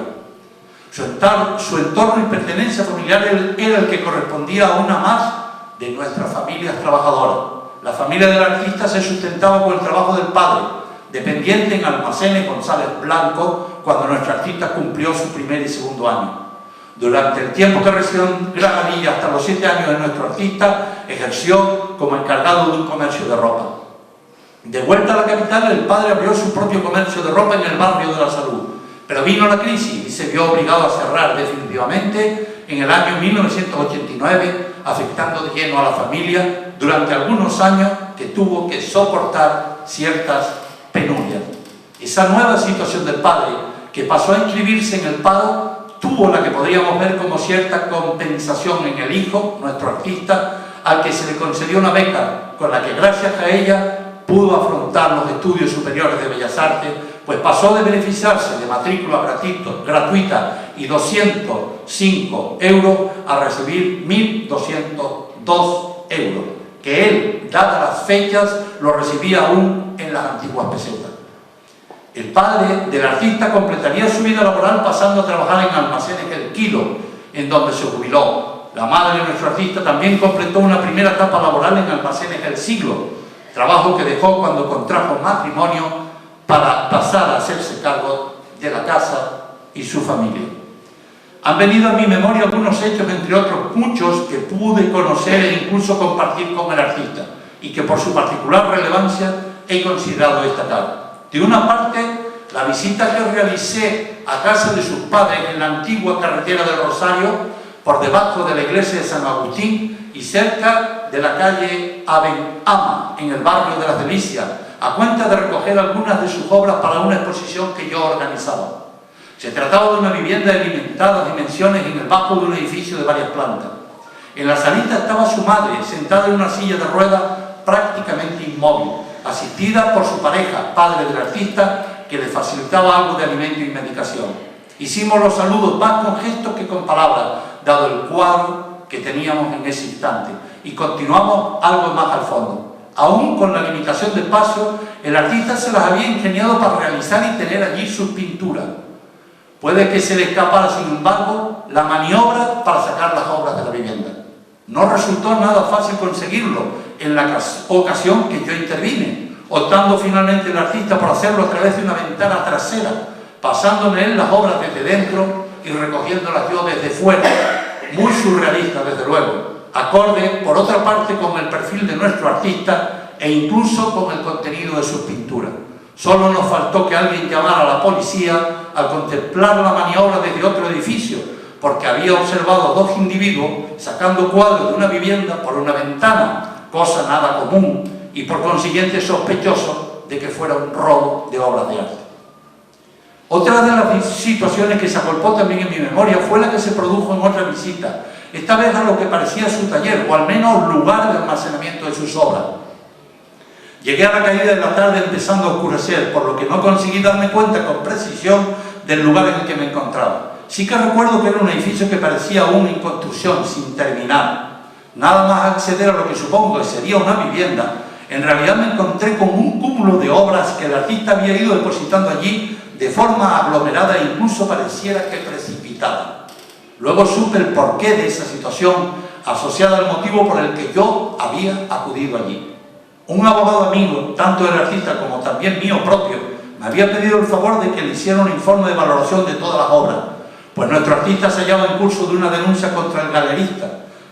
Su entorno y pertenencia familiar era el que correspondía a una más de nuestras familias trabajadoras. La familia del artista se sustentaba con el trabajo del padre, dependiente en Almacenes González Blanco, cuando nuestro artista cumplió su primer y segundo año. Durante el tiempo que residió en Granadilla, hasta los 7 años de nuestro artista, ejerció como encargado de un comercio de ropa. De vuelta a la capital, el padre abrió su propio comercio de ropa en el barrio de la Salud, pero vino la crisis y se vio obligado a cerrar definitivamente en el año 1989, afectando de lleno a la familia durante algunos años que tuvo que soportar ciertas penurias. Esa nueva situación del padre, que pasó a inscribirse en el paro, tuvo la que podríamos ver como cierta compensación en el hijo, nuestro artista, al que se le concedió una beca con la que gracias a ella pudo afrontar los estudios superiores de Bellas Artes, pues pasó de beneficiarse de matrícula gratuita y 205 euros a recibir 1.202 euros, que él, dadas las fechas, lo recibía aún en las antiguas pesetas. El padre del artista completaría su vida laboral pasando a trabajar en almacenes El Kilo, en donde se jubiló. La madre de nuestro artista también completó una primera etapa laboral en almacenes El Siglo, trabajo que dejó cuando contrajo matrimonio para pasar a hacerse cargo de la casa y su familia. Han venido a mi memoria algunos hechos, entre otros muchos, que pude conocer e incluso compartir con el artista y que por su particular relevancia he considerado destacar. De una parte, la visita que realicé a casa de sus padres en la antigua carretera del Rosario, por debajo de la iglesia de San Agustín y cerca de la calle Abenama, en el barrio de Las Delicias, a cuenta de recoger algunas de sus obras para una exposición que yo organizaba. Se trataba de una vivienda de limitadas dimensiones en el bajo de un edificio de varias plantas. En la salita estaba su madre, sentada en una silla de ruedas prácticamente inmóvil, asistida por su pareja, padre del artista, que le facilitaba algo de alimento y medicación. Hicimos los saludos más con gestos que con palabras, dado el cuadro que teníamos en ese instante, y continuamos algo más al fondo. Aún con la limitación de espacio, el artista se las había ingeniado para realizar y tener allí sus pinturas. Puede que se le escapara, sin embargo, la maniobra para sacar las obras de la vivienda. No resultó nada fácil conseguirlo en la ocasión que yo intervine, optando finalmente el artista por hacerlo a través de una ventana trasera, pasándome él las obras desde dentro y recogiéndolas yo desde fuera. Muy surrealista, desde luego, acorde, por otra parte, con el perfil de nuestro artista e incluso con el contenido de sus pinturas. Solo nos faltó que alguien llamara a la policía al contemplar la maniobra desde otro edificio, porque había observado dos individuos sacando cuadros de una vivienda por una ventana, cosa nada común y por consiguiente sospechoso de que fuera un robo de obras de arte. Otra de las situaciones que se agolpó también en mi memoria fue la que se produjo en otra visita, esta vez a lo que parecía su taller, o al menos lugar de almacenamiento de sus obras. Llegué a la caída de la tarde empezando a oscurecer, por lo que no conseguí darme cuenta con precisión del lugar en el que me encontraba. Sí que recuerdo que era un edificio que parecía aún en construcción, sin terminar. Nada más acceder a lo que supongo que sería una vivienda, en realidad me encontré con un cúmulo de obras que el artista había ido depositando allí de forma aglomerada e incluso pareciera que precipitada. Luego supe el porqué de esa situación, asociada al motivo por el que yo había acudido allí. Un abogado amigo, tanto del artista como también mío propio, me había pedido el favor de que le hiciera un informe de valoración de todas las obras, pues nuestro artista se hallaba en curso de una denuncia contra el galerista,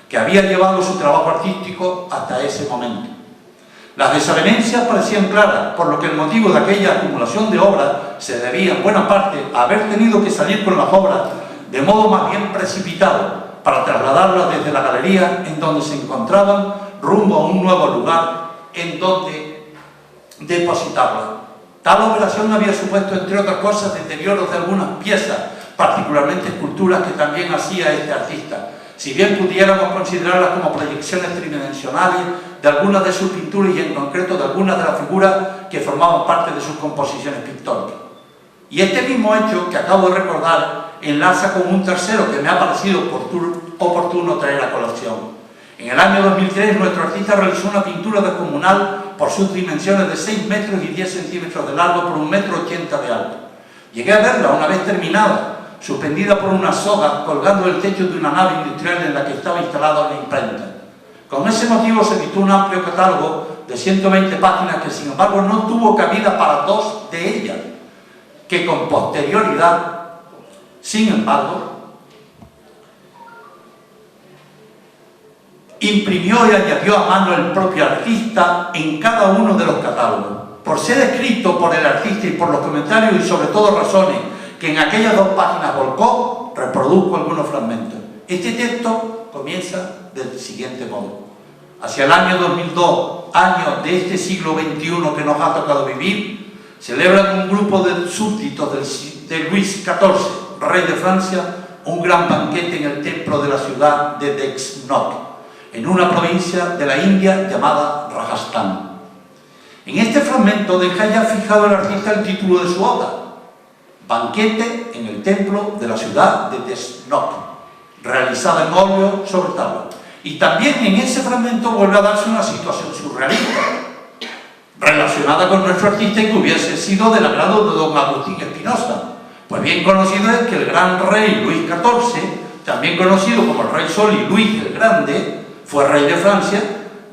que había llevado su trabajo artístico hasta ese momento. Las desavenencias parecían claras, por lo que el motivo de aquella acumulación de obras se debía en buena parte a haber tenido que salir con las obras de modo más bien precipitado para trasladarlas desde la galería en donde se encontraban rumbo a un nuevo lugar en donde depositarlas. Tal operación había supuesto, entre otras cosas, deterioros de algunas piezas, particularmente esculturas que también hacía este artista, si bien pudiéramos considerarlas como proyecciones tridimensionales de algunas de sus pinturas y en concreto de algunas de las figuras que formaban parte de sus composiciones pictóricas. Y este mismo hecho que acabo de recordar enlaza con un tercero que me ha parecido oportuno traer a colación. En el año 2003 nuestro artista realizó una pintura descomunal por sus dimensiones de 6 metros y 10 centímetros de largo por 1,80 metros de alto. Llegué a verla una vez terminada, suspendida por una soga colgando del techo de una nave industrial en la que estaba instalada una imprenta. Con ese motivo se editó un amplio catálogo de 120 páginas que sin embargo no tuvo cabida para 2 de ellas, que con posterioridad, sin embargo, imprimió y añadió a mano el propio artista en cada uno de los catálogos. Por ser escrito por el artista y por los comentarios y sobre todo razones que en aquellas 2 páginas volcó, reproduzco algunos fragmentos. Este texto comienza del siguiente modo. Hacia el año 2002, año de este siglo XXI que nos ha tocado vivir, celebran un grupo de súbditos de Luis XIV, rey de Francia, un gran banquete en el templo de la ciudad de Dexnok, en una provincia de la India llamada Rajasthan. En este fragmento deja ya fijado el artista el título de su obra, Banquete en el templo de la ciudad de Dexnok, realizada en óleo sobre tabla. Y también en ese fragmento vuelve a darse una situación surrealista, relacionada con nuestro artista y que hubiese sido del agrado de don Agustín Espinosa. Pues bien conocido es que el gran rey Luis XIV, también conocido como el rey Sol y Luis el Grande, fue rey de Francia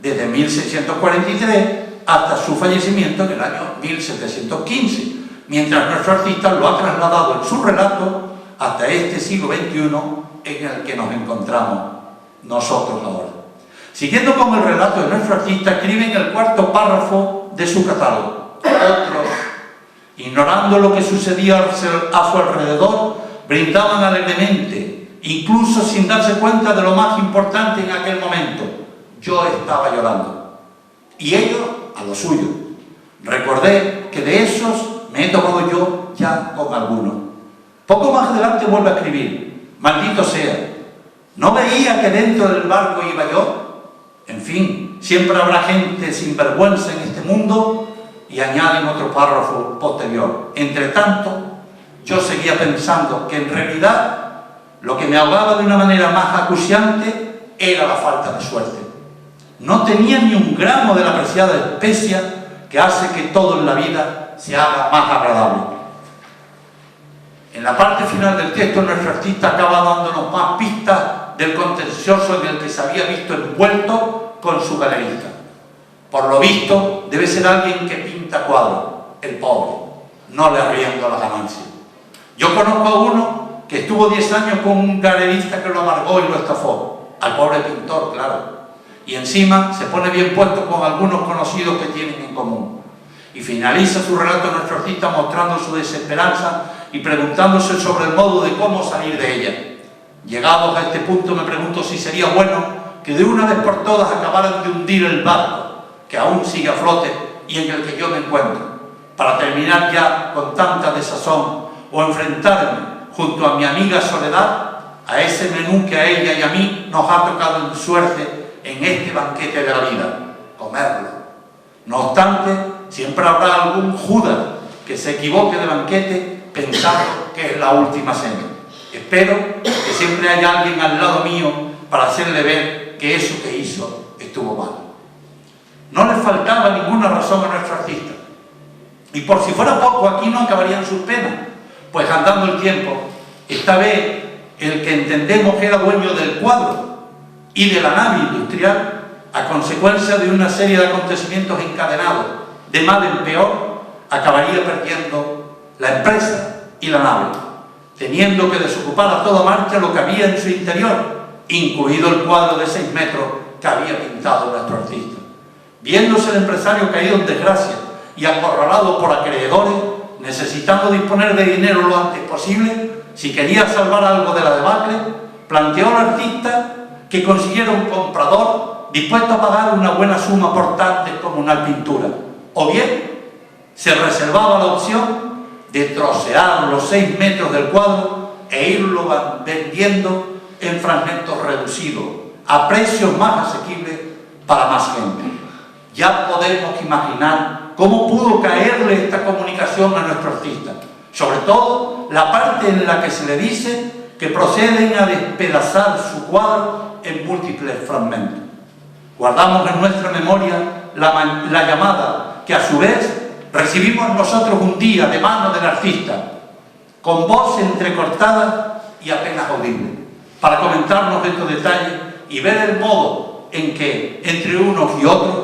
desde 1643 hasta su fallecimiento en el año 1715, mientras nuestro artista lo ha trasladado en su relato hasta este siglo XXI en el que nos encontramos nosotros ahora. Siguiendo con el relato de nuestro artista, escribe en el 4º párrafo de su catálogo: otros, ignorando lo que sucedía a su alrededor, brindaban alegremente, incluso sin darse cuenta de lo más importante en aquel momento. Yo estaba llorando, y ellos a lo suyo. Recordé que de esos me he tocado yo ya con algunos. Poco más adelante vuelve a escribir: maldito sea, ¿no veía que dentro del barco iba yo? En fin, siempre habrá gente sin vergüenza en este mundo. Y añade en otro párrafo posterior: entre tanto, yo seguía pensando que en realidad lo que me ahogaba de una manera más acuciante era la falta de suerte. No tenía ni un gramo de la preciada especia que hace que todo en la vida se haga más agradable. En la parte final del texto, nuestro artista acaba dándonos más pistas del contencioso en el que se había visto envuelto con su galerista. Por lo visto, debe ser alguien que pinta cuadros, el pobre, no le arriendo la ganancia. Yo conozco a uno que estuvo 10 años con un galerista que lo amargó y lo estafó, al pobre pintor, claro. Y encima se pone bien puesto con algunos conocidos que tienen en común. Y finaliza su relato nuestro artista mostrando su desesperanza y preguntándose sobre el modo de cómo salir de ella. Llegados a este punto me pregunto si sería bueno que de una vez por todas acabaran de hundir el barco, que aún sigue a flote y en el que yo me encuentro, para terminar ya con tanta desazón, o enfrentarme junto a mi amiga Soledad a ese menú que a ella y a mí nos ha tocado en suerte en este banquete de la vida, comerlo. No obstante, siempre habrá algún Judas que se equivoque de banquete pensando que es la última cena. Espero que siempre haya alguien al lado mío para hacerle ver que eso que hizo estuvo mal. No le faltaba ninguna razón a nuestro artista. Y por si fuera poco, aquí no acabarían sus penas, pues andando el tiempo, esta vez el que entendemos que era dueño del cuadro y de la nave industrial, a consecuencia de una serie de acontecimientos encadenados, de mal en peor, acabaría perdiendo la empresa y la nave, teniendo que desocupar a toda marcha lo que había en su interior, incluido el cuadro de 6 metros que había pintado nuestro artista. Viéndose el empresario caído en desgracia y acorralado por acreedores, necesitando disponer de dinero lo antes posible, si quería salvar algo de la debacle, planteó al artista que consiguiera un comprador dispuesto a pagar una buena suma por tal descomunal pintura, o bien se reservaba la opción de trocear los 6 metros del cuadro e irlo vendiendo en fragmentos reducidos, a precios más asequibles para más gente. Ya podemos imaginar cómo pudo caerle esta comunicación a nuestro artista, sobre todo la parte en la que se le dice que proceden a despedazar su cuadro en múltiples fragmentos. Guardamos en nuestra memoria la llamada que a su vez recibimos nosotros un día de mano del artista, con voz entrecortada y apenas audible, para comentarnos estos detalles y ver el modo en que entre unos y otros,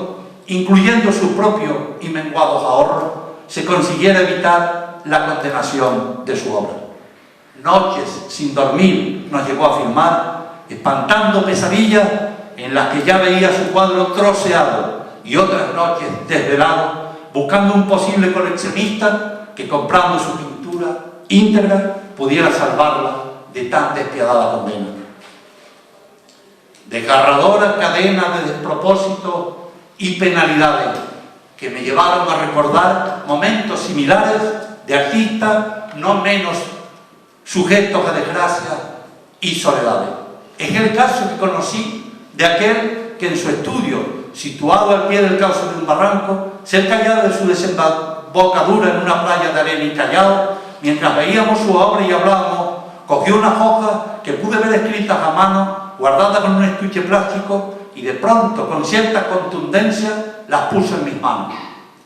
incluyendo sus propios y menguados ahorros, se consiguiera evitar la condenación de su obra. Noches sin dormir nos llegó a firmar, espantando pesadillas en las que ya veía su cuadro troceado, y otras noches desvelado, buscando un posible coleccionista que, comprando su pintura íntegra, pudiera salvarla de tan despiadada condena. Desgarradora cadena de despropósitos y penalidades que me llevaron a recordar momentos similares de artistas no menos sujetos a desgracia y soledades. Es el caso que conocí de aquel que en su estudio, situado al pie del cauce de un barranco, cerca ya de su desembocadura en una playa de arena y callao, mientras veíamos su obra y hablábamos, cogió unas hojas que pude ver escritas a mano, guardadas con un estuche plástico, y de pronto, con cierta contundencia, las puso en mis manos.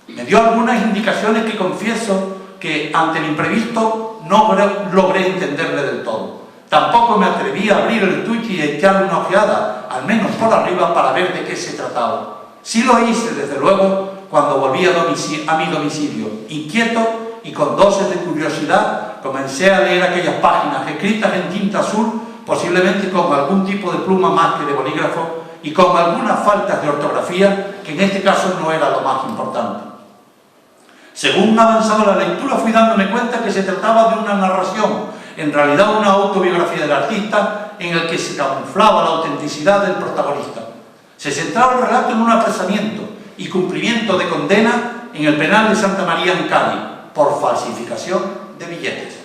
Me dio algunas indicaciones que confieso que, ante el imprevisto, no logré entenderle del todo. Tampoco me atreví a abrir el estuche y echarle una ojeada, al menos por arriba, para ver de qué se trataba. Sí lo hice, desde luego, cuando volví a mi domicilio. Inquieto y con dosis de curiosidad, comencé a leer aquellas páginas escritas en tinta azul, posiblemente con algún tipo de pluma más que de bolígrafo, y con algunas faltas de ortografía, que en este caso no era lo más importante. Según avanzaba la lectura, fui dándome cuenta que se trataba de una narración, en realidad una autobiografía del artista, en el que se camuflaba la autenticidad del protagonista. Se centraba el relato en un apresamiento y cumplimiento de condena en el penal de Santa María en Cádiz, por falsificación de billetes.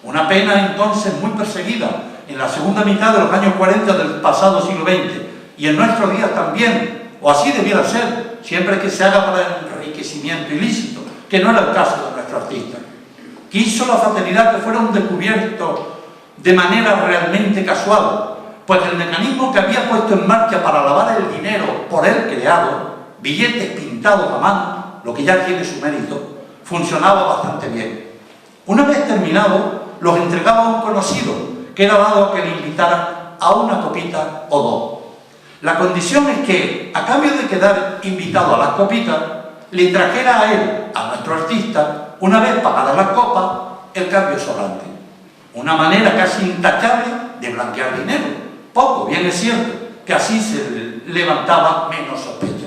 Una pena entonces muy perseguida en la segunda mitad de los años 40 del pasado siglo XX, y en nuestros días también, o así debiera ser, siempre que se haga para enriquecimiento ilícito, que no era el caso de nuestro artista. Quiso la fatalidad que fuera un descubierto de manera realmente casual, pues el mecanismo que había puesto en marcha para lavar el dinero por él creado, billetes pintados a mano, lo que ya tiene su mérito, funcionaba bastante bien. Una vez terminado, los entregaba a un conocido, que era dado a que le invitara a una copita o dos. La condición es que, a cambio de quedar invitado a las copitas, le trajera a él, a nuestro artista, una vez pagadas las copas, el cambio sobrante. Una manera casi intachable de blanquear dinero. Poco, bien es cierto, que así se levantaba menos sospecha.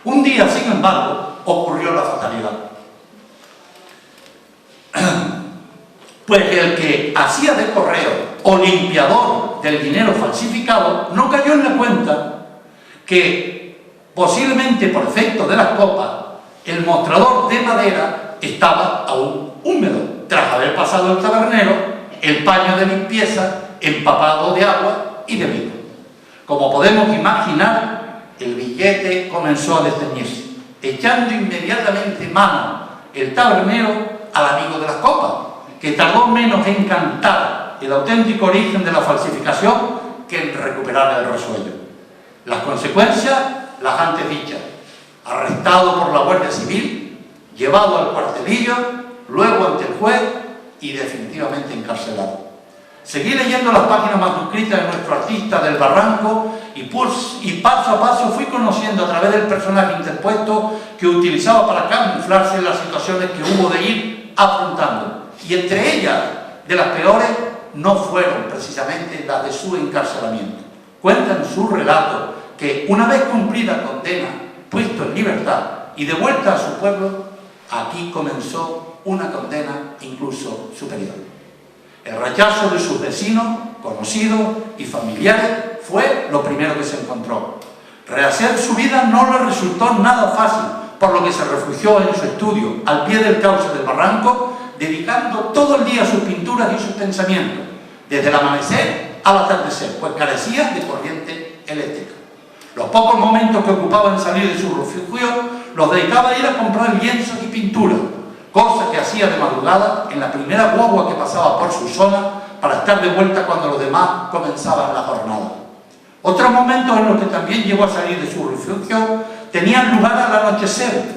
Un día, sin embargo, ocurrió la fatalidad. Pues el que hacía de correo o limpiador del dinero falsificado no cayó en la cuenta que, posiblemente por efecto de las copas, el mostrador de madera estaba aún húmedo, tras haber pasado el tabernero el paño de limpieza empapado de agua y de vino. Como podemos imaginar, el billete comenzó a desteñirse, echando inmediatamente mano el tabernero al amigo de las copas, que tardó menos en cantar el auténtico origen de la falsificación que en recuperar el resuello. Las consecuencias, las antes dichas: arrestado por la Guardia Civil, llevado al cuartelillo, luego ante el juez y definitivamente encarcelado. Seguí leyendo las páginas manuscritas de nuestro artista del Barranco y paso a paso fui conociendo a través del personaje interpuesto que utilizaba para camuflarse las situaciones que hubo de ir afrontando. Y entre ellas, de las peores, no fueron precisamente las de su encarcelamiento. Cuenta en su relato que, una vez cumplida condena, puesto en libertad y de vuelta a su pueblo, aquí comenzó una condena incluso superior. El rechazo de sus vecinos, conocidos y familiares fue lo primero que se encontró. Rehacer su vida no le resultó nada fácil, por lo que se refugió en su estudio, al pie del cauce del barranco, dedicando todo el día a sus pinturas y sus pensamientos, desde el amanecer al atardecer, pues carecía de corriente eléctrica. Los pocos momentos que ocupaba en salir de su refugio los dedicaba a ir a comprar lienzos y pinturas, cosa que hacía de madrugada en la primera guagua que pasaba por su zona para estar de vuelta cuando los demás comenzaban la jornada. Otros momentos en los que también llegó a salir de su refugio tenían lugar al anochecer,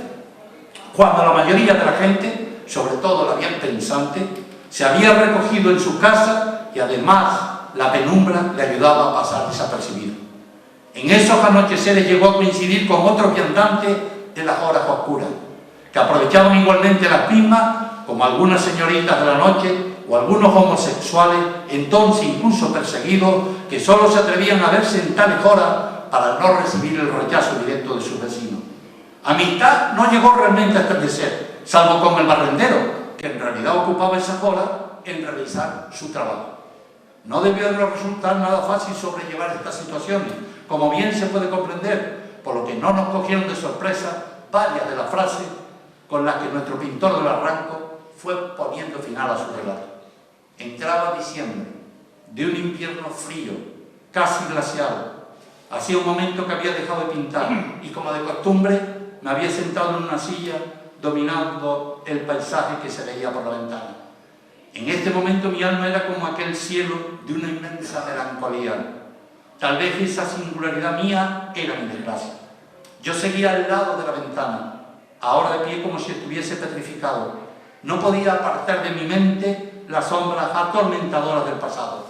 cuando la mayoría de la gente, sobre todo la bien pensante, se había recogido en su casa y además la penumbra le ayudaba a pasar desapercibido. En esos anocheceres llegó a coincidir con otros viandantes de las horas oscuras, que aprovechaban igualmente las mismas como algunas señoritas de la noche o algunos homosexuales, entonces incluso perseguidos, que solo se atrevían a verse en tales horas para no recibir el rechazo directo de sus vecinos. Amistad no llegó realmente a establecer, salvo con el barrendero, que en realidad ocupaba esa hora en realizar su trabajo. No debió de resultar nada fácil sobrellevar estas situaciones, como bien se puede comprender, por lo que no nos cogieron de sorpresa varias de las frases con las que nuestro pintor del Barranco fue poniendo final a su relato. Entraba diciembre, de un invierno frío, casi glacial. Hacía un momento que había dejado de pintar y, como de costumbre, me había sentado en una silla dominando el paisaje que se veía por la ventana. En este momento mi alma era como aquel cielo de una inmensa melancolía. Tal vez esa singularidad mía era mi desgracia. Yo seguía al lado de la ventana, ahora de pie como si estuviese petrificado. No podía apartar de mi mente las sombras atormentadoras del pasado.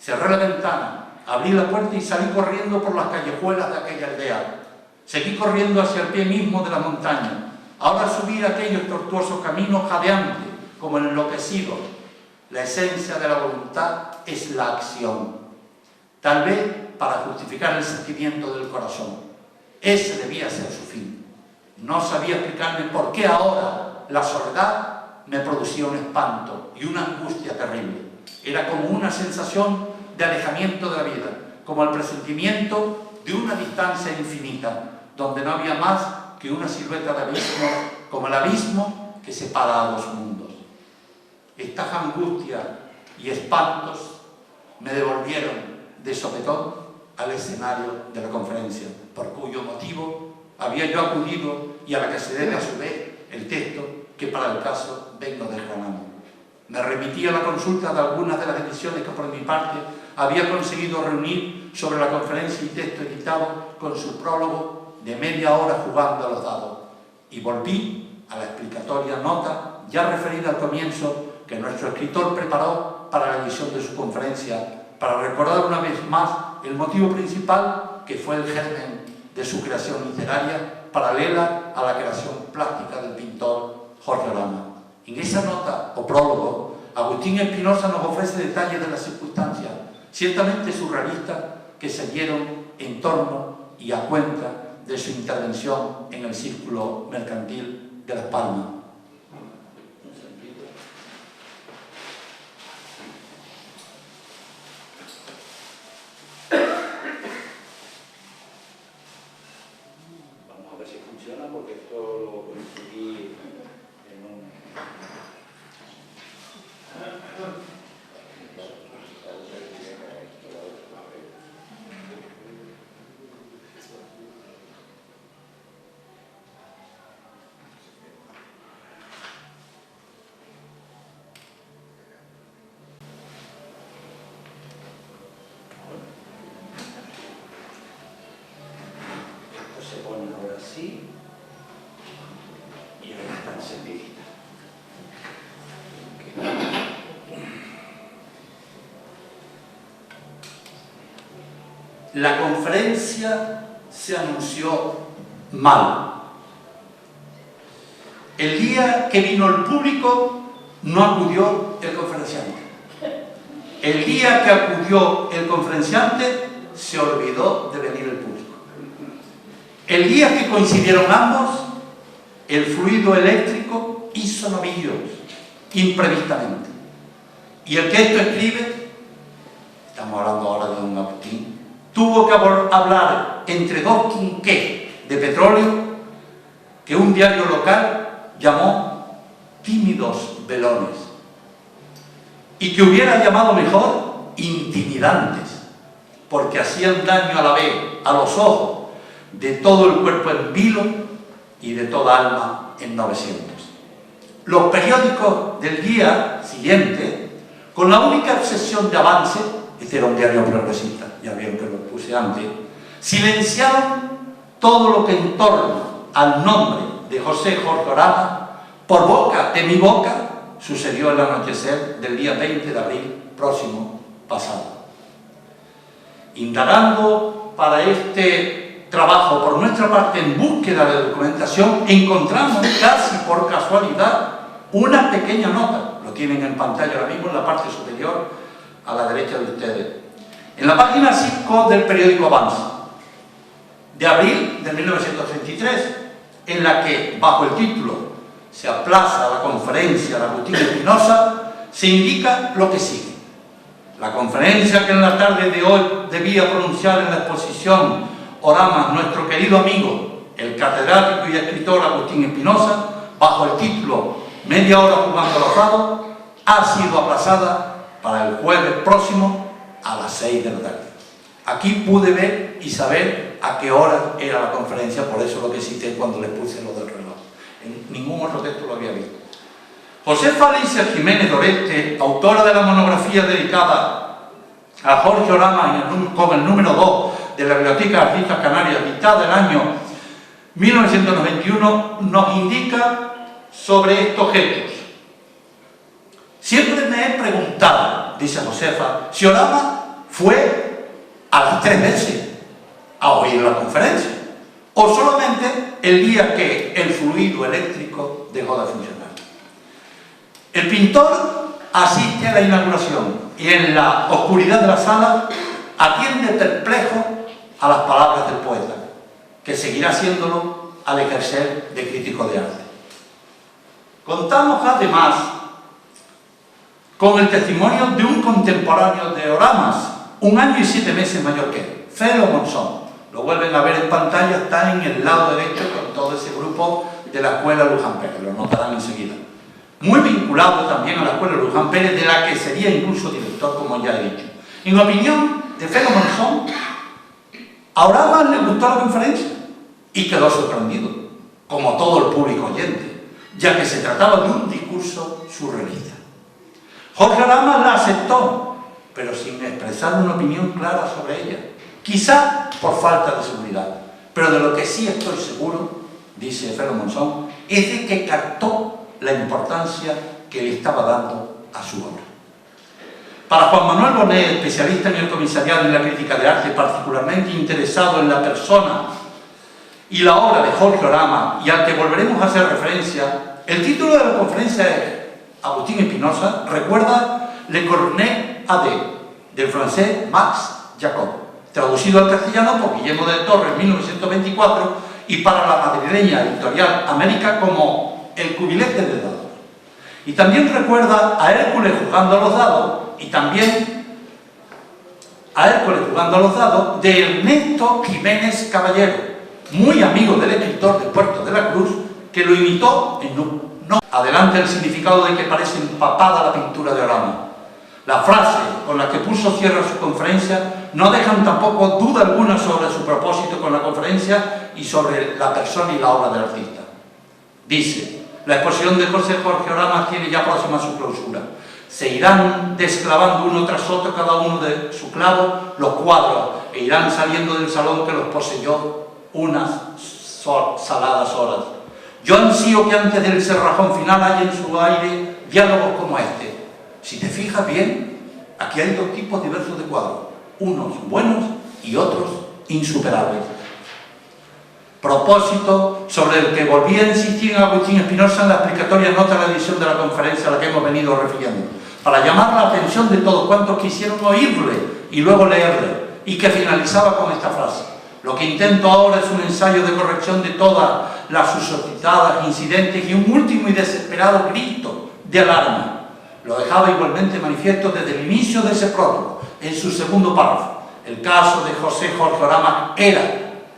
Cerré la ventana, abrí la puerta y salí corriendo por las callejuelas de aquella aldea. Seguí corriendo hacia el pie mismo de la montaña. Ahora subí aquellos tortuosos caminos jadeantes, como enloquecidos. La esencia de la voluntad es la acción. Tal vez para justificar el sentimiento del corazón. Ese debía ser su fin. No sabía explicarme por qué ahora la soledad me producía un espanto y una angustia terrible. Era como una sensación de alejamiento de la vida, como el presentimiento de una distancia infinita, donde no había más que una silueta de abismo, como el abismo que separa a dos mundos. Estas angustias y espantos me devolvieron de sopetón al escenario de la conferencia, por cuyo motivo había yo acudido y a la que se debe a su vez el texto que para el caso vengo desgranando. Me remití a la consulta de algunas de las ediciones que por mi parte había conseguido reunir sobre la conferencia y texto editado con su prólogo de media hora jugando a los dados, y volví a la explicatoria nota ya referida al comienzo que nuestro escritor preparó para la edición de su conferencia, para recordar una vez más el motivo principal que fue el germen de su creación literaria, paralela a la creación plástica del pintor Jorge Orama. En esa nota o prólogo, Agustín Espinosa nos ofrece detalles de las circunstancias, ciertamente surrealistas, que se dieron en torno y a cuenta de su intervención en el círculo mercantil de Las Palmas. Vamos a ver si funciona, porque esto lo conseguí en un... Se pone ahora así y ahora está encendidita. La conferencia se anunció mal. El día que vino el público no acudió el conferenciante. El día que acudió el conferenciante se olvidó de venir el público. El día que coincidieron ambos, el fluido eléctrico hizo novillos, imprevistamente. Y el que esto escribe, estamos hablando ahora de don Agustín, tuvo que hablar entre dos quinqués de petróleo que un diario local llamó tímidos velones, y que hubiera llamado mejor intimidantes, porque hacían daño a la vez a los ojos de todo el cuerpo en vilo y de toda alma en 900. Los periódicos del día siguiente, con la única obsesión de avance, este era un diario progresista, ya vieron que lo puse antes, silenciaron todo lo que en torno al nombre de José Jorge Orama, por boca de mi boca, sucedió el anochecer del día 20 de abril próximo pasado. Indagando para este trabajo por nuestra parte en búsqueda de documentación, encontramos casi por casualidad una pequeña nota, lo tienen en pantalla ahora mismo en la parte superior a la derecha de ustedes, en la página 5 del periódico Avance, de abril de 1933, en la que, bajo el título "Se aplaza la conferencia de Agustín Espinosa", se indica lo que sigue. La conferencia que en la tarde de hoy debía pronunciar en la exposición Oramas nuestro querido amigo, el catedrático y escritor Agustín Espinosa, bajo el título "Media hora jugando a los dados", ha sido aplazada para el jueves próximo a las 6 de la tarde. Aquí pude ver y saber a qué hora era la conferencia, por eso lo que cité cuando les puse lo del reloj. En ningún otro texto lo había visto. Josefa Alicia Jiménez Doreste, autora de la monografía dedicada a Jorge Oramas con el número 2 de la Biblioteca de Artistas Canarias, editada el año 1991, nos indica sobre estos hechos. Siempre me he preguntado, dice Josefa, si Oramas fue a las 3 veces a oír la conferencia, o solamente el día que el fluido eléctrico dejó de funcionar. El pintor asiste a la inauguración y en la oscuridad de la sala atiende perplejo a las palabras del poeta, que seguirá haciéndolo al ejercer de crítico de arte. Contamos además con el testimonio de un contemporáneo de Oramas, 1 año y 7 meses mayor que él, Felo Monzón. Lo vuelven a ver en pantalla, está en el lado derecho con todo ese grupo de la Escuela Luján Pérez, lo notarán enseguida. Muy vinculado también a la Escuela Luján Pérez, de la que sería incluso director, como ya he dicho. En opinión de Felo Monzón, a Oramas le gustó la conferencia y quedó sorprendido, como todo el público oyente, ya que se trataba de un discurso surrealista. Jorge Oramas la aceptó, pero sin expresar una opinión clara sobre ella, quizá por falta de seguridad, pero de lo que sí estoy seguro, dice Felo Monzón, es de que captó la importancia que le estaba dando a su obra. Para Juan Manuel Bonet, especialista en el comisariado y la crítica de arte, particularmente interesado en la persona y la obra de Jorge Oramas, y al que volveremos a hacer referencia, el título de la conferencia es Agustín Espinosa recuerda Le Cornet AD, del francés Max Jacob, traducido al castellano por Guillermo del Torre en 1924 y para la madrileña editorial América como El cubilete de dados. Y también recuerda a Hércules jugando a los dados, y también a Hércules jugando a los dados de Ernesto Jiménez Caballero, muy amigo del escritor de Puerto de la Cruz, que lo imitó en No. Adelante el significado de que parece empapada la pintura de Oramas. La frase con la que puso cierre a su conferencia no dejan tampoco duda alguna sobre su propósito con la conferencia y sobre la persona y la obra del artista. Dice: la exposición de José Jorge Oramas tiene ya próxima su clausura. Se irán desclavando uno tras otro, cada uno de su clavo, los cuadros, e irán saliendo del salón que los poseyó unas saladas horas. Yo ansío que antes del cerrajón final haya en su aire diálogos como este. Si te fijas bien, aquí hay dos tipos diversos de cuadros, unos buenos y otros insuperables. Propósito sobre el que volví a insistir en Agustín Espinosa en la explicatoria nota de la edición de la conferencia a la que hemos venido refiriendo, para llamar la atención de todos cuantos quisieron oírle y luego leerle, y que finalizaba con esta frase: lo que intento ahora es un ensayo de corrección de todas las suscitadas incidentes y un último y desesperado grito de alarma. Lo dejaba igualmente manifiesto desde el inicio de ese prólogo, en su segundo párrafo. El caso de José Jorge Oramas era,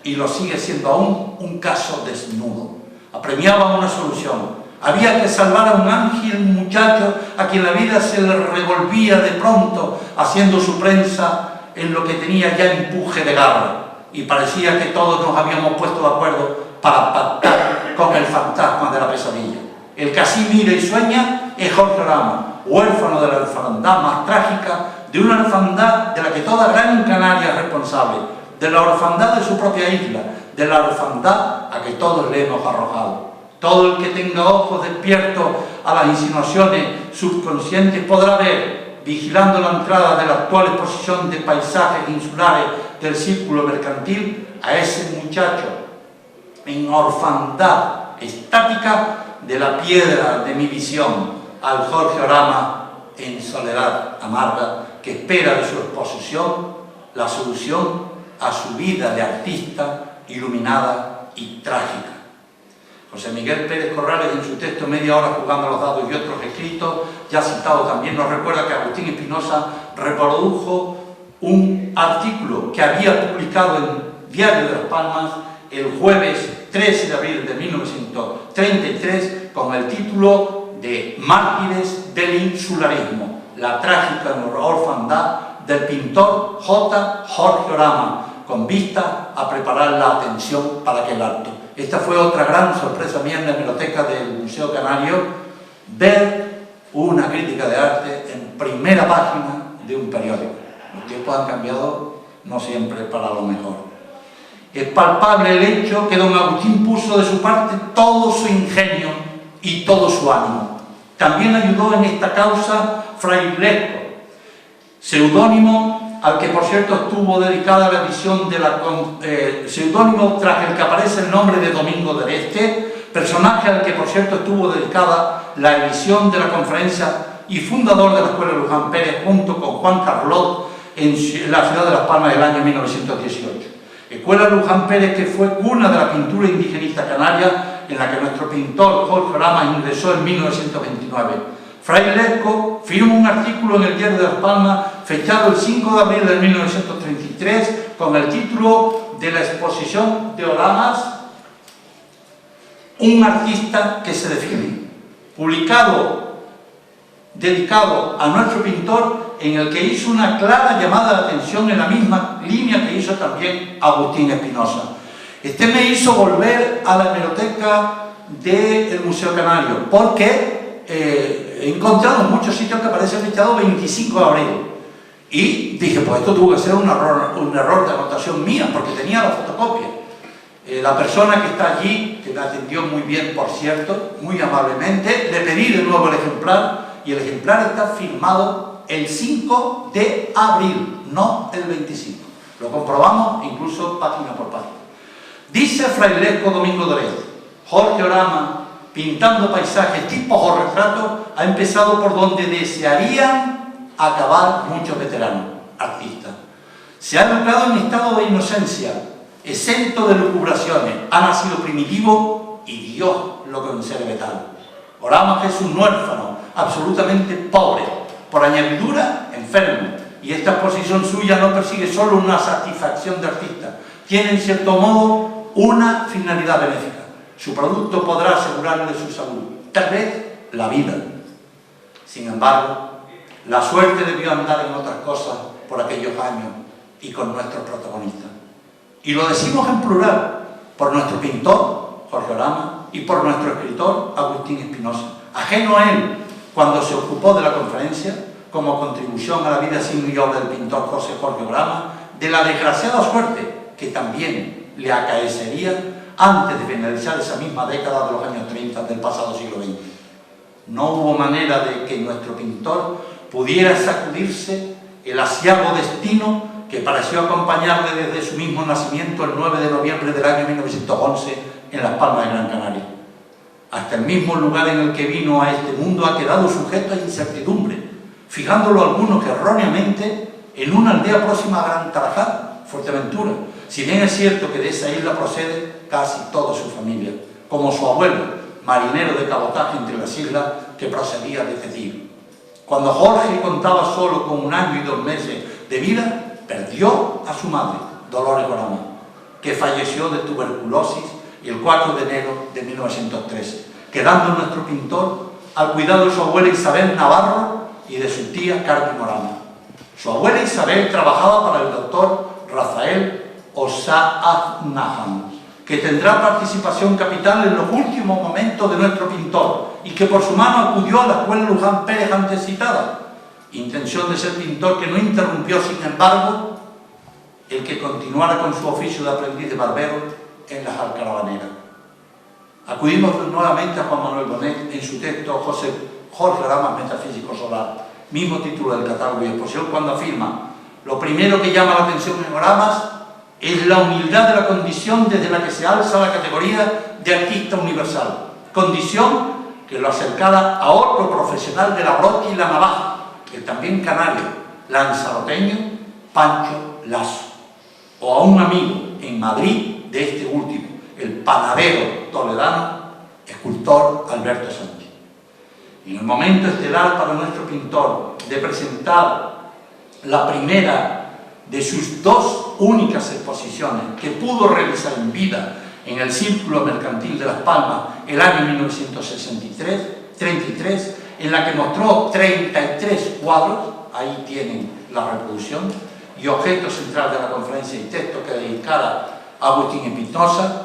y lo sigue siendo aún, un caso desnudo. Apremiaba una solución. Había que salvar a un ángel muchacho a quien la vida se le revolvía de pronto, haciendo su prensa en lo que tenía ya empuje de garra. Y parecía que todos nos habíamos puesto de acuerdo para pactar con el fantasma de la pesadilla. El que así mira y sueña es Jorge Oramas, huérfano de la orfandad más trágica, de una orfandad de la que toda Gran Canaria es responsable, de la orfandad de su propia isla, de la orfandad a que todos le hemos arrojado. Todo el que tenga ojos despiertos a las insinuaciones subconscientes podrá ver, vigilando la entrada de la actual exposición de paisajes insulares del círculo mercantil, a ese muchacho en orfandad estática de la piedra de mi visión al Jorge Orama en soledad amarga, que espera de su exposición la solución a su vida de artista iluminada y trágica. José Miguel Pérez Corrales, en su texto Media hora jugando a los dados y otros escritos, ya citado también, nos recuerda que Agustín Espinosa reprodujo un artículo que había publicado en Diario de Las Palmas el jueves 13 de abril de 1933 con el título de Mártires del insularismo, la trágica orfandad del pintor J. Jorge Orama, con vista a preparar la atención para aquel acto. Esta fue otra gran sorpresa mía en la hemeroteca del Museo Canario, ver una crítica de arte en primera página de un periódico. Los tiempos han cambiado, no siempre para lo mejor. Es palpable el hecho que don Agustín puso de su parte todo su ingenio y todo su ánimo. También ayudó en esta causa Fray Lesco, seudónimo al que por cierto estuvo dedicada la edición de la... seudónimo tras el que aparece el nombre de Domingo del Este, personaje al que por cierto estuvo dedicada la edición de la conferencia y fundador de la Escuela Luján Pérez junto con Juan Carlot en la ciudad de Las Palmas del año 1918. Escuela Luján Pérez, que fue cuna de la pintura indigenista canaria, en la que nuestro pintor Jorge Orama ingresó en 1929. Fray Lesco firma un artículo en el Diario de Las Palmas, fechado el 5 de abril de 1933, con el título de la exposición de Oramas, un artista que se define, publicado, dedicado a nuestro pintor, en el que hizo una clara llamada de atención en la misma línea que hizo también Agustín Espinosa. Este me hizo volver a la hemeroteca del Museo Canario, porque he encontrado en muchos sitios que aparece fechado 25 de abril. Y dije, pues esto tuvo que ser un error de anotación mía, porque tenía la fotocopia. La persona que está allí, que me atendió muy bien, por cierto, muy amablemente, le pedí de nuevo el ejemplar, y el ejemplar está firmado el 5 de abril, no el 25. Lo comprobamos incluso página por página. Dice Fray Lesco Domingo del Este, Jorge Orama, pintando paisajes, tipos o retratos, ha empezado por donde desearían acabar muchos veteranos, artistas. Se ha educado en estado de inocencia, exento de lucubraciones, ha nacido primitivo y Dios lo conserve tal. Orama es un huérfano, absolutamente pobre, por añadidura, enfermo, y esta exposición suya no persigue solo una satisfacción de artista, tiene en cierto modo una finalidad benéfica. Su producto podrá asegurarle su salud, tal vez la vida. Sin embargo, la suerte debió andar en otras cosas por aquellos años y con nuestros protagonistas. Y lo decimos en plural, por nuestro pintor, Jorge Orama, y por nuestro escritor, Agustín Espinosa. Ajeno a él, cuando se ocupó de la conferencia, como contribución a la vida sin y obra del pintor José Jorge Orama, de la desgraciada suerte que también le acaecería antes de finalizar esa misma década de los años 30 del pasado siglo XX. No hubo manera de que nuestro pintor pudiera sacudirse el aciago destino que pareció acompañarle desde su mismo nacimiento el 9 de noviembre del año 1911 en Las Palmas de Gran Canaria. Hasta el mismo lugar en el que vino a este mundo ha quedado sujeto a incertidumbre, fijándolo algunos erróneamente en una aldea próxima a Gran Tarajal, Fuerteventura, si bien es cierto que de esa isla procede casi toda su familia, como su abuelo, marinero de cabotaje entre las islas, que procedía de Cetil. Cuando Jorge contaba solo con 1 año y 2 meses de vida, perdió a su madre, Dolores Orama, que falleció de tuberculosis el 4 de enero de 1913, quedando nuestro pintor al cuidado de su abuela Isabel Navarro y de su tía Carmen Orama. Su abuela Isabel trabajaba para el doctor Rafael Osaznahan, que tendrá participación capital en los últimos momentos de nuestro pintor y que por su mano acudió a la Escuela Luján Pérez antes citada. Intención de ser pintor que no interrumpió, sin embargo, el que continuara con su oficio de aprendiz de barbero en las Alcarabaneras. Acudimos nuevamente a Juan Manuel Bonet en su texto Jorge Orama, Metafísico Solar, mismo título del catálogo y exposición, cuando afirma: lo primero que llama la atención en Oramas es la humildad de la condición desde la que se alza la categoría de artista universal. condición que lo acercara a otro profesional de la brocha y la navaja, el también canario, lanzaroteño, Pancho Lasso, o a un amigo en Madrid de este último, el panadero toledano, escultor Alberto Sánchez. Y en el momento estelar para nuestro pintor de presentar la primera de sus dos únicas exposiciones que pudo realizar en vida en el Círculo Mercantil de Las Palmas el año 1933, en la que mostró 33 cuadros, ahí tienen la reproducción, y objeto central de la conferencia y texto que dedicara a Agustín Espinosa,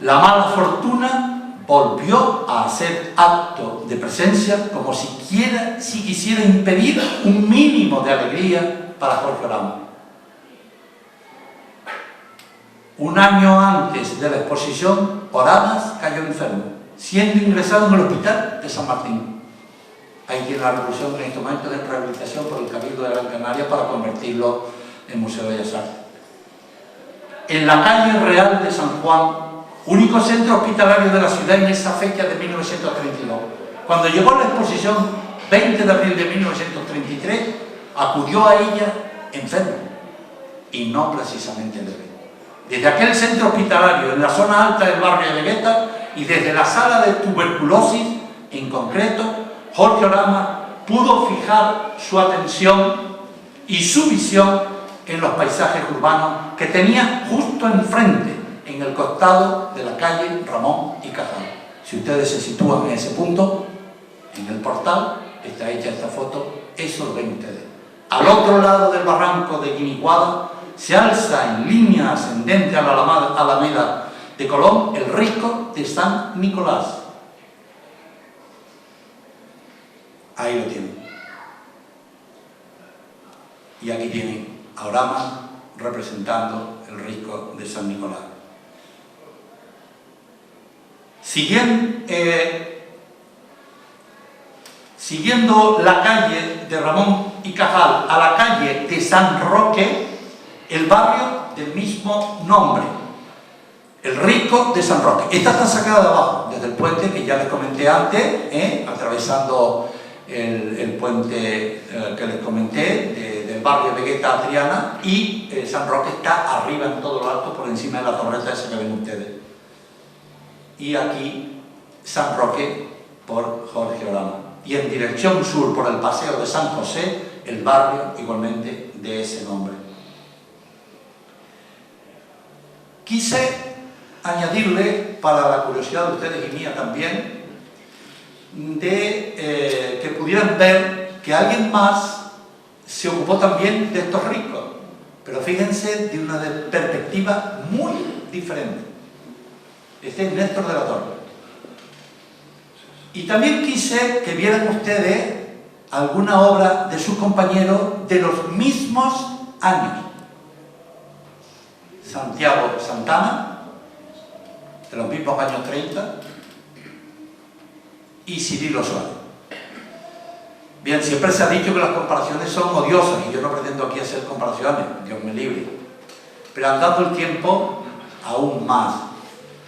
la mala fortuna volvió a hacer acto de presencia como si quisiera impedir un mínimo de alegría para Jorge Orama. Un año antes de la exposición, Oramas cayó enfermo, siendo ingresado en el hospital de San Martín. Ahí tiene la revolución en este momento de rehabilitación por el Cabildo de Gran Canaria para convertirlo en Museo de Bellas Artes. En la calle Real de San Juan, único centro hospitalario de la ciudad en esa fecha de 1932. Cuando llegó la exposición, 20 de abril de 1933, acudió a ella enfermo, y no precisamente leve. Desde aquel centro hospitalario, en la zona alta del barrio de Vegueta, y desde la sala de tuberculosis, en concreto, Jorge Orama pudo fijar su atención y su visión en los paisajes urbanos que tenía justo enfrente, en el costado de la calle Ramón y Cajal. Si ustedes se sitúan en ese punto, en el portal, está hecha esta foto, eso lo ven ustedes. Al otro lado del barranco de Guiniguada se alza en línea ascendente a la Alameda de Colón el risco de San Nicolás. Ahí lo tienen. Y aquí tienen a Orama representando el risco de San Nicolás. Siguiendo la calle de Ramón y Cajal a la calle de San Roque, el barrio del mismo nombre, el Risco de San Roque. Esta está sacada de abajo, desde el puente que ya les comenté antes, atravesando el puente que les comenté del barrio de Vegueta a Triana, y San Roque está arriba en todo lo alto, por encima de la torreta esa que ven ustedes. Y aquí San Roque por Jorge Orama. Y en dirección sur, por el Paseo de San José, el barrio igualmente de ese nombre. Quise añadirle, para la curiosidad de ustedes y mía también, que pudieran ver que alguien más se ocupó también de estos ricos, pero fíjense de una perspectiva muy diferente. Este es Néstor de la Torre. Y también quise que vieran ustedes alguna obra de sus compañeros de los mismos años. Santiago Santana, de los mismos años 30, y Cirilo Suárez. Bien, siempre se ha dicho que las comparaciones son odiosas, y yo no pretendo aquí hacer comparaciones, Dios me libre. Pero andando el tiempo, aún más,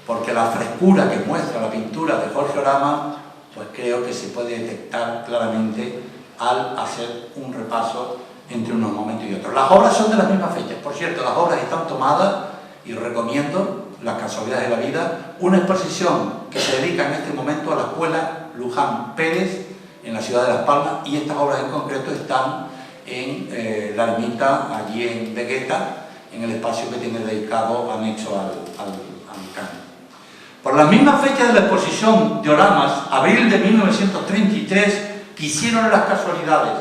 porque la frescura que muestra la pintura de Jorge Orama, pues creo que se puede detectar claramente al hacer un repaso entre unos momentos y otros. Las obras son de las mismas fechas. Por cierto, las obras están tomadas, y recomiendo, las casualidades de la vida, una exposición que se dedica en este momento a la Escuela Luján Pérez, en la ciudad de Las Palmas, y estas obras en concreto están en la ermita, allí en Vegueta, en el espacio que tiene dedicado anexo al caño. Por las mismas fechas de la exposición de Oramas, abril de 1933, quisieron las casualidades,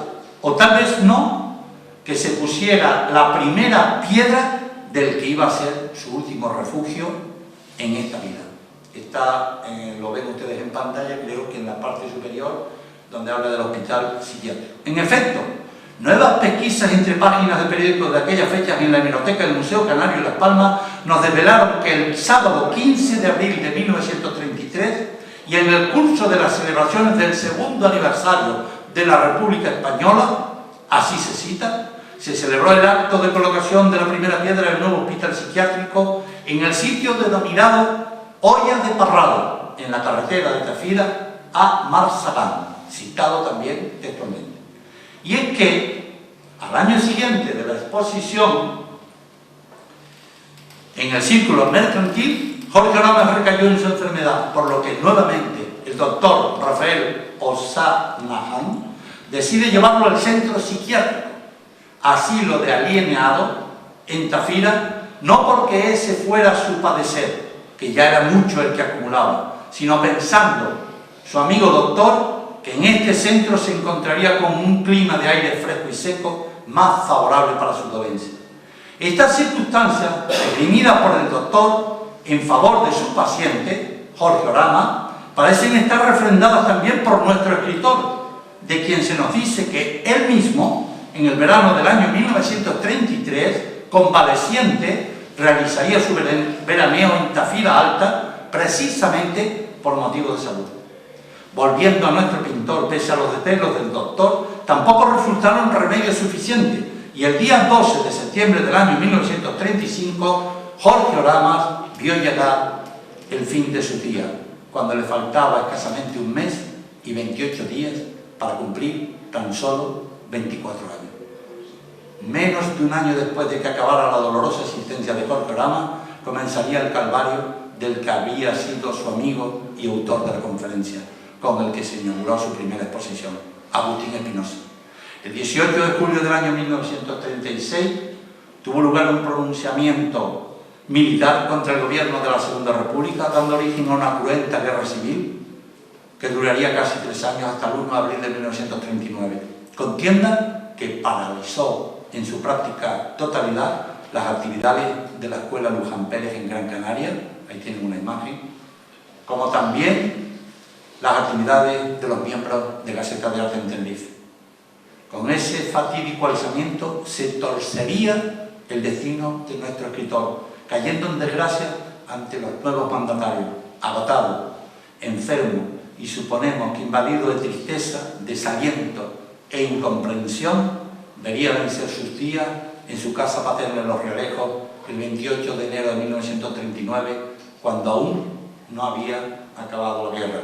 o tal vez no, que se pusiera la primera piedra del que iba a ser su último refugio en esta vida. Está, lo ven ustedes en pantalla, creo que en la parte superior, donde habla del hospital psiquiátrico. En efecto, nuevas pesquisas entre páginas de periódicos de aquellas fechas en la hemeroteca del Museo Canario de Las Palmas nos develaron que el sábado 15 de abril de 1933, y en el curso de las celebraciones del segundo aniversario de la República Española, así se cita, se celebró el acto de colocación de la primera piedra del nuevo hospital psiquiátrico en el sitio denominado ollas de Parrado en la carretera de Tafira a Marzagán, citado también textualmente. Y es que al año siguiente de la exposición, en el círculo mercantil, Jorge Oramas recayó en su enfermedad, por lo que nuevamente el doctor Rafael Osanahan decide llevarlo al centro psiquiátrico, asilo de alienado en Tafira, no porque ese fuera su padecer, que ya era mucho el que acumulaba, sino pensando su amigo doctor que en este centro se encontraría con un clima de aire fresco y seco más favorable para su dolencia. Estas circunstancias, esgrimidas por el doctor en favor de su paciente, Jorge Oramas, parecen estar refrendadas también por nuestro escritor, de quien se nos dice que él mismo, en el verano del año 1933, convaleciente, realizaría su veraneo en Tafira Alta, precisamente por motivos de salud. Volviendo a nuestro pintor, pese a los desvelos del doctor, tampoco resultaron remedios suficientes, y el día 12 de septiembre del año 1935, Jorge Oramas vio llegar el fin de su día, cuando le faltaba escasamente un mes y 28 días para cumplir tan solo 24 años. Menos de un año después de que acabara la dolorosa existencia de Jorge Oramas, comenzaría el calvario del que había sido su amigo y autor de la conferencia, con el que se inauguró su primera exposición, Agustín Espinosa. El 18 de julio del año 1936 tuvo lugar un pronunciamiento militar contra el gobierno de la Segunda República, dando origen a una cruenta guerra civil que duraría casi 3 años hasta el 1 de abril de 1939. Contienda que paralizó en su práctica totalidad las actividades de la Escuela Luján Pérez en Gran Canaria, ahí tienen una imagen, como también las actividades de los miembros de la Gaceta de Arte en Tenerife. Con ese fatídico alzamiento se torcería el destino de nuestro escritor, cayendo en desgracia ante los nuevos mandatarios, agotado, enfermo y suponemos que invadido de tristeza, desaliento e incomprensión, vería vencer sus días en su casa paterna en Los Realejos el 28 de enero de 1939, cuando aún no había acabado la guerra.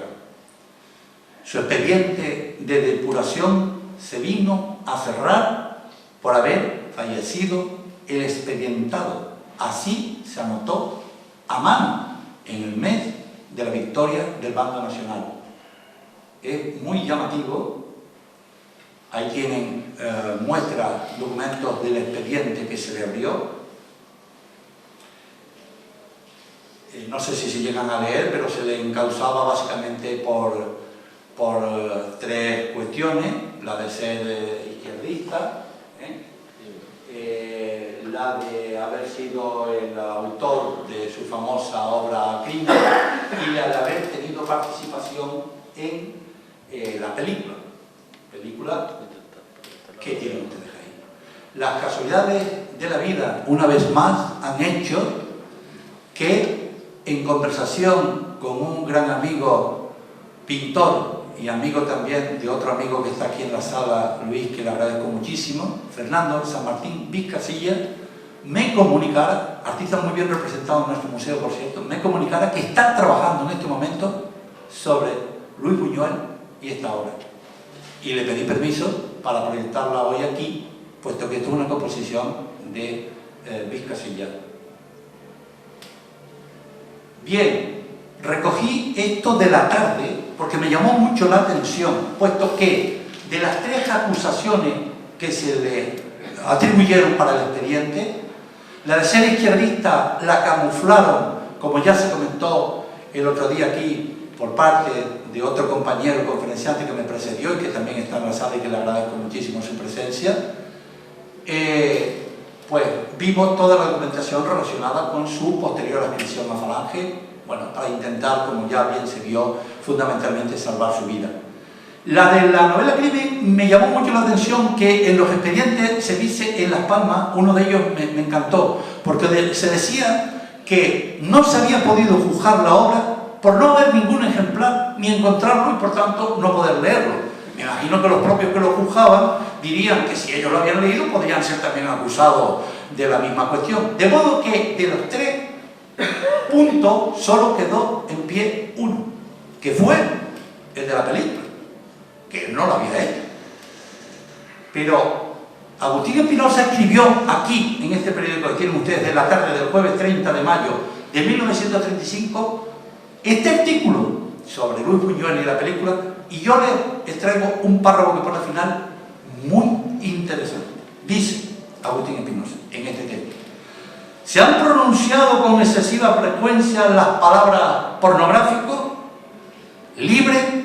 Su expediente de depuración se vino a cerrar por haber fallecido el expedientado. Así se anotó a mano en el mes de la victoria del bando nacional. Es muy llamativo. Ahí tienen muestra documentos del expediente que se le abrió. No sé si se llegan a leer, pero se le encausaba básicamente por 3 cuestiones: la de ser izquierdista, la de haber sido el autor de su famosa obra Crimen y la de haber tenido participación en la película que tienen ustedes ahí. Las casualidades de la vida, una vez más, han hecho que, en conversación con un gran amigo pintor y amigo también de otro amigo que está aquí en la sala, Luis, que le agradezco muchísimo, Fernando San Martín Vizcasilla, me comunicara, artista muy bien representado en nuestro museo, por cierto, me comunicara que está trabajando en este momento sobre Luis Buñuel y esta obra. Y le pedí permiso para proyectarla hoy aquí, puesto que esto es una composición de Vizcasilla. Bien, recogí esto de la tarde porque me llamó mucho la atención, puesto que de las 3 acusaciones que se le atribuyeron para el expediente, la de ser izquierdista la camuflaron, como ya se comentó el otro día aquí, por parte de otro compañero conferenciante que me precedió y que también está en la sala y que le agradezco muchísimo su presencia. Pues vimos toda la documentación relacionada con su posterior adscripción a Falange, bueno, para intentar, como ya bien se vio, fundamentalmente salvar su vida. La de la novela Crimen me llamó mucho la atención, que en los expedientes se dice en Las Palmas, uno de ellos me encantó, porque se decía que no se había podido juzgar la obra por no haber ningún ejemplar ni encontrarlo y por tanto no poder leerlo. Me imagino que los propios que lo juzgaban dirían que si ellos lo habían leído podrían ser también acusados de la misma cuestión. De modo que de los 3 punto, solo quedó en pie uno, que fue el de la película, que él no lo había hecho. Pero Agustín Espinosa escribió aquí, en este periódico que tienen ustedes, de la tarde del jueves 30 de mayo de 1935, este artículo sobre Luis Buñuel y la película, y yo les traigo un párrafo que pone al final muy interesante. Dice Agustín Espinosa en este texto: se han pronunciado con excesiva frecuencia las palabras pornográfico, libre,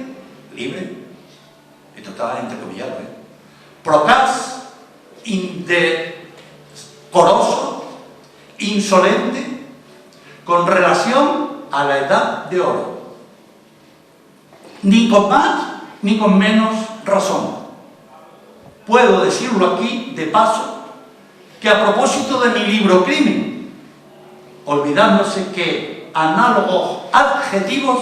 esto está entrecomillado, procaz, indecoroso, insolente, con relación a la edad de oro, ni con más ni con menos razón. Puedo decirlo aquí de paso, que a propósito de mi libro Crimen, olvidándose que análogos adjetivos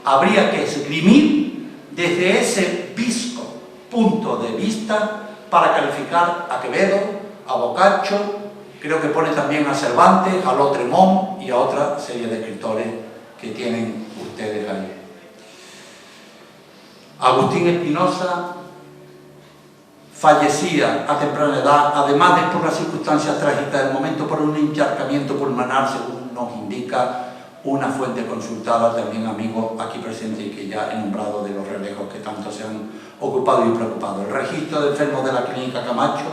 habría que esgrimir desde ese visco punto de vista para calificar a Quevedo, a Boccaccio, creo que pone también a Cervantes, a Lautréamont y a otra serie de escritores que tienen ustedes ahí. Agustín Espinosa fallecía a temprana edad, además de por las circunstancias trágicas del momento, por un encharcamiento pulmonar, según nos indica una fuente consultada, también amigo aquí presente y que ya he nombrado de los relejos que tanto se han ocupado y preocupado. El registro de enfermos de la Clínica Camacho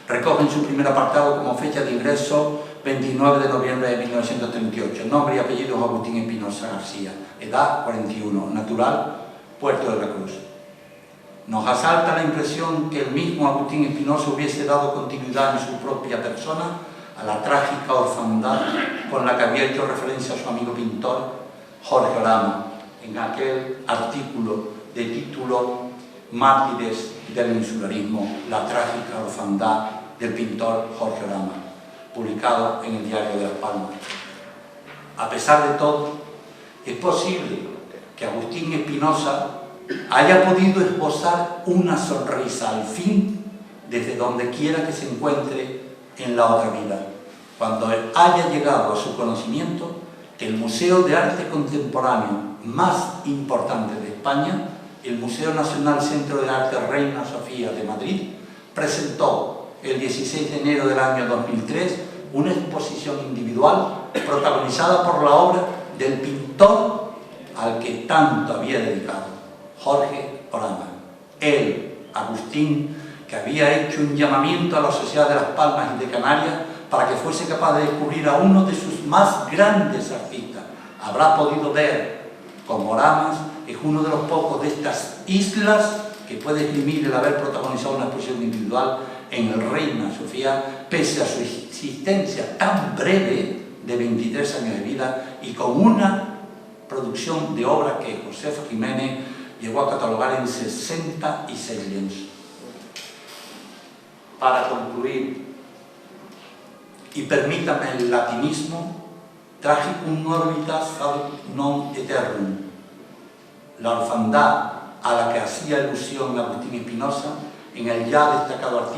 recoge en su primer apartado como fecha de ingreso 29 de noviembre de 1938. Nombre y apellido Agustín Espinosa García. Edad 41. Natural, Puerto de la Cruz. Nos asalta la impresión que el mismo Agustín Espinosa hubiese dado continuidad en su propia persona a la trágica orfandad con la que había hecho referencia a su amigo pintor Jorge Orama en aquel artículo de título Mártires del insularismo, la trágica orfandad del pintor Jorge Orama, publicado en el Diario de Las Palmas. A pesar de todo, es posible que Agustín Espinosa haya podido esbozar una sonrisa al fin desde donde quiera que se encuentre en la otra vida, cuando él haya llegado a su conocimiento que el Museo de Arte Contemporáneo más importante de España, el Museo Nacional Centro de Arte Reina Sofía de Madrid, presentó el 16 de enero del año 2003 una exposición individual protagonizada por la obra del pintor al que tanto había dedicado, Jorge Orama. Él, Agustín, que había hecho un llamamiento a la sociedad de Las Palmas y de Canarias para que fuese capaz de descubrir a uno de sus más grandes artistas. Habrá podido ver como Oramas es uno de los pocos de estas islas que puede esgrimir el haber protagonizado una exposición individual en el Reina Sofía, pese a su existencia tan breve de 23 años de vida y con una producción de obra que José Jiménez llegó a catalogar en 66 lienzos. Para concluir, y permítame el latinismo, tragicum orbitas ad non eternum, la orfandad a la que hacía alusión Agustín Espinosa en el ya destacado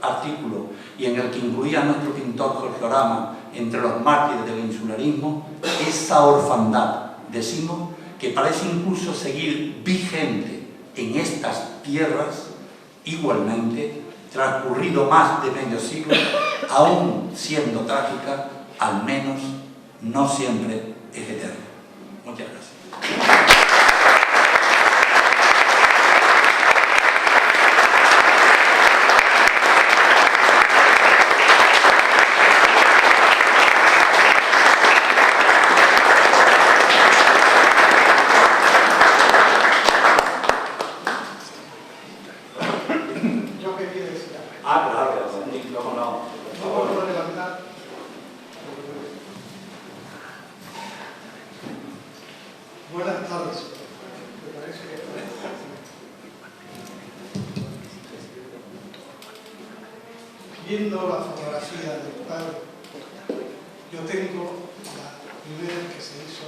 artículo y en el que incluía a nuestro pintor Jorge Orama entre los mártires del insularismo, esa orfandad, decimos, que parece incluso seguir vigente en estas tierras, igualmente, transcurrido más de medio siglo, aún siendo trágica, al menos no siempre es eterna. Muchas gracias. Buenas tardes. Me parece que viendo la fotografía del padre, yo tengo la primera que se hizo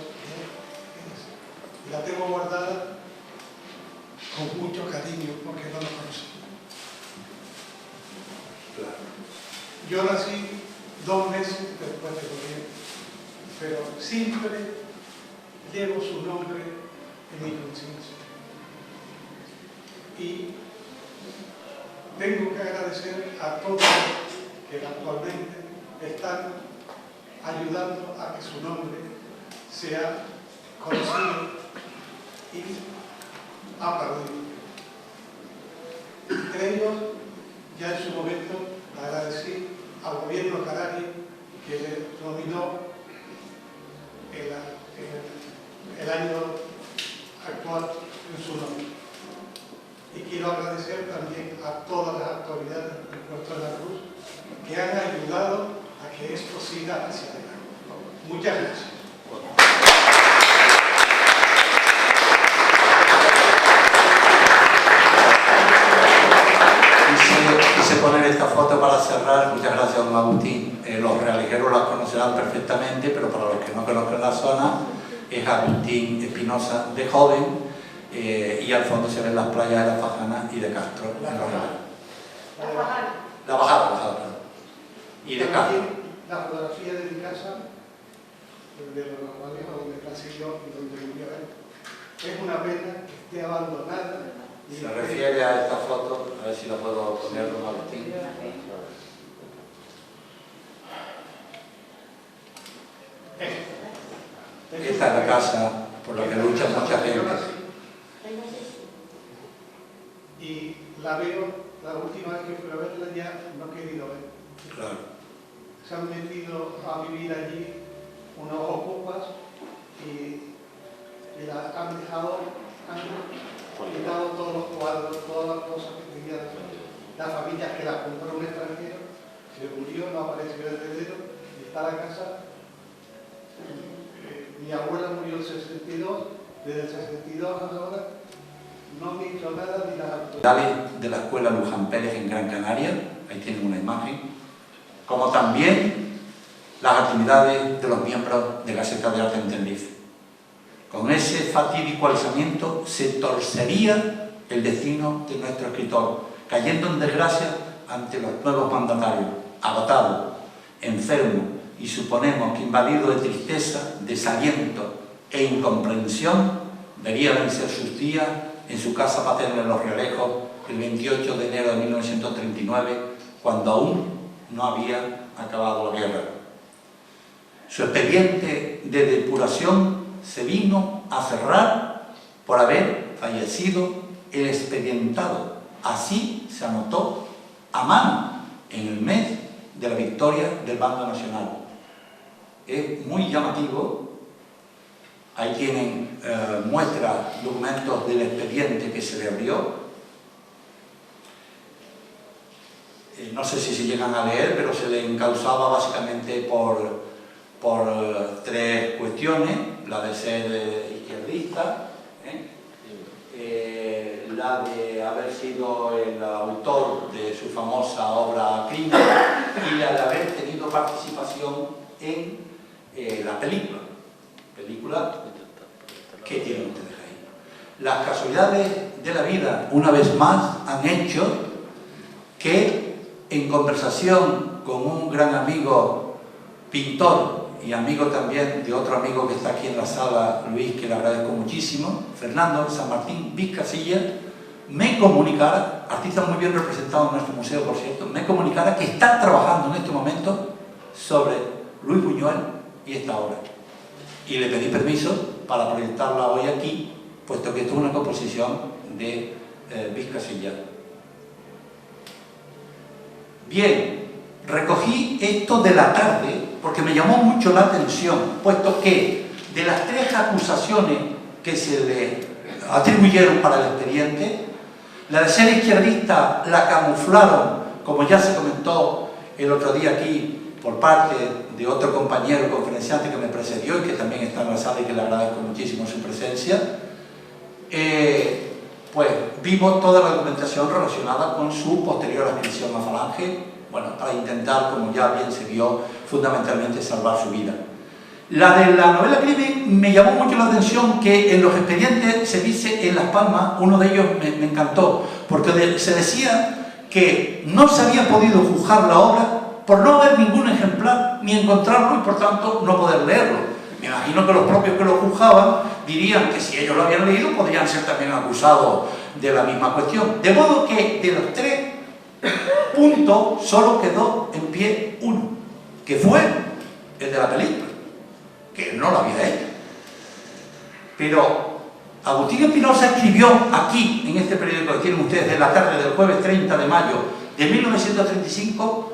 y la tengo guardada con mucho cariño porque no la conocí. Yo nací 2 meses después de morir pero siempre llevo su nombre en mi conciencia. Y tengo que agradecer a todos que actualmente están ayudando a que su nombre sea conocido y aplaudido. Entre ellos, ya en su momento, agradecí al gobierno canario que le nominó el año actual en su nombre. Y quiero agradecer también a todas las autoridades del puerto de la Cruz que han ayudado a que esto siga hacia adelante. Muchas gracias. Quise poner esta foto para cerrar. Muchas gracias, don Agustín. Los realijeros la conocerán perfectamente, pero para los que no conozcan la zona, es Agustín Espinosa de joven, y al fondo se ven las playas de La Fajana y de Castro. La Bajada, perdón. Y de Castro. La fotografía de mi casa, de los normales donde nací yo y donde murió él. Es una pena que esté abandonada. Se refiere a esta foto, a ver si la puedo poner, don Agustín. Esta es la casa por la que lucha mucha gente. Y la veo, la última vez que fui a verla ya no he querido ver. Claro. Se han metido a vivir allí unos ocupas y la han dejado, han quitado todos los cuadros, todas las cosas que tenía. La familia que la compró un extranjero, se murió, no apareció el heredero, y está la casa. Mi abuela murió en el 62, desde el 62 hasta ahora no me hizo nada ni las autoridades. De la escuela Luján Pérez en Gran Canaria, ahí tienen una imagen, como también las actividades de los miembros de Gaceta de Arte en Tenerife. Con ese fatídico alzamiento se torcería el destino de nuestro escritor, cayendo en desgracia ante los nuevos mandatarios, agotado, enfermo, y suponemos que invadido de tristeza, desaliento e incomprensión, vería vencer sus días en su casa paterna en Los Realejos el 28 de enero de 1939, cuando aún no había acabado la guerra. Su expediente de depuración se vino a cerrar por haber fallecido el expedientado. Así se anotó a mano en el mes de la victoria del bando nacional. Es muy llamativo. Ahí tienen muestras, documentos del expediente que se le abrió. No sé si se llegan a leer, pero se le encausaba básicamente por tres cuestiones: la de ser izquierdista, la de haber sido el autor de su famosa obra Crimen, y la de haber tenido participación en la película que tienen ustedes ahí. Las casualidades de la vida, una vez más, han hecho que, en conversación con un gran amigo pintor y amigo también de otro amigo que está aquí en la sala, Luis, que le agradezco muchísimo, Fernando San Martín Vizcasilla, me comunicara, artista muy bien representado en nuestro museo, por cierto, me comunicara que está trabajando en este momento sobre Luis Buñuel y esta obra. Y le pedí permiso para proyectarla hoy aquí, puesto que esto es una composición de Vizcasilla. Bien, recogí esto de la tarde porque me llamó mucho la atención, puesto que de las tres acusaciones que se le atribuyeron para el expediente, la de ser izquierdista la camuflaron, como ya se comentó el otro día aquí, por parte de otro compañero conferenciante que me precedió y que también está en la sala y que le agradezco muchísimo su presencia. Pues vimos toda la documentación relacionada con su posterior adscripción a Falange, bueno, para intentar, como ya bien se vio, fundamentalmente salvar su vida. La de la novela Crimen me llamó mucho la atención, que en los expedientes se dice en Las Palmas, uno de ellos me encantó, porque se decía que no se había podido juzgar la obra por no haber ningún ejemplar ni encontrarlo y por tanto no poder leerlo. Me imagino que los propios que lo juzgaban dirían que si ellos lo habían leído podrían ser también acusados de la misma cuestión. De modo que de los 3 puntos solo quedó en pie uno, que fue el de la película, que él no lo había hecho. Pero Agustín Espinosa escribió aquí, en este periódico que tienen ustedes, de la tarde del jueves 30 de mayo de 1935,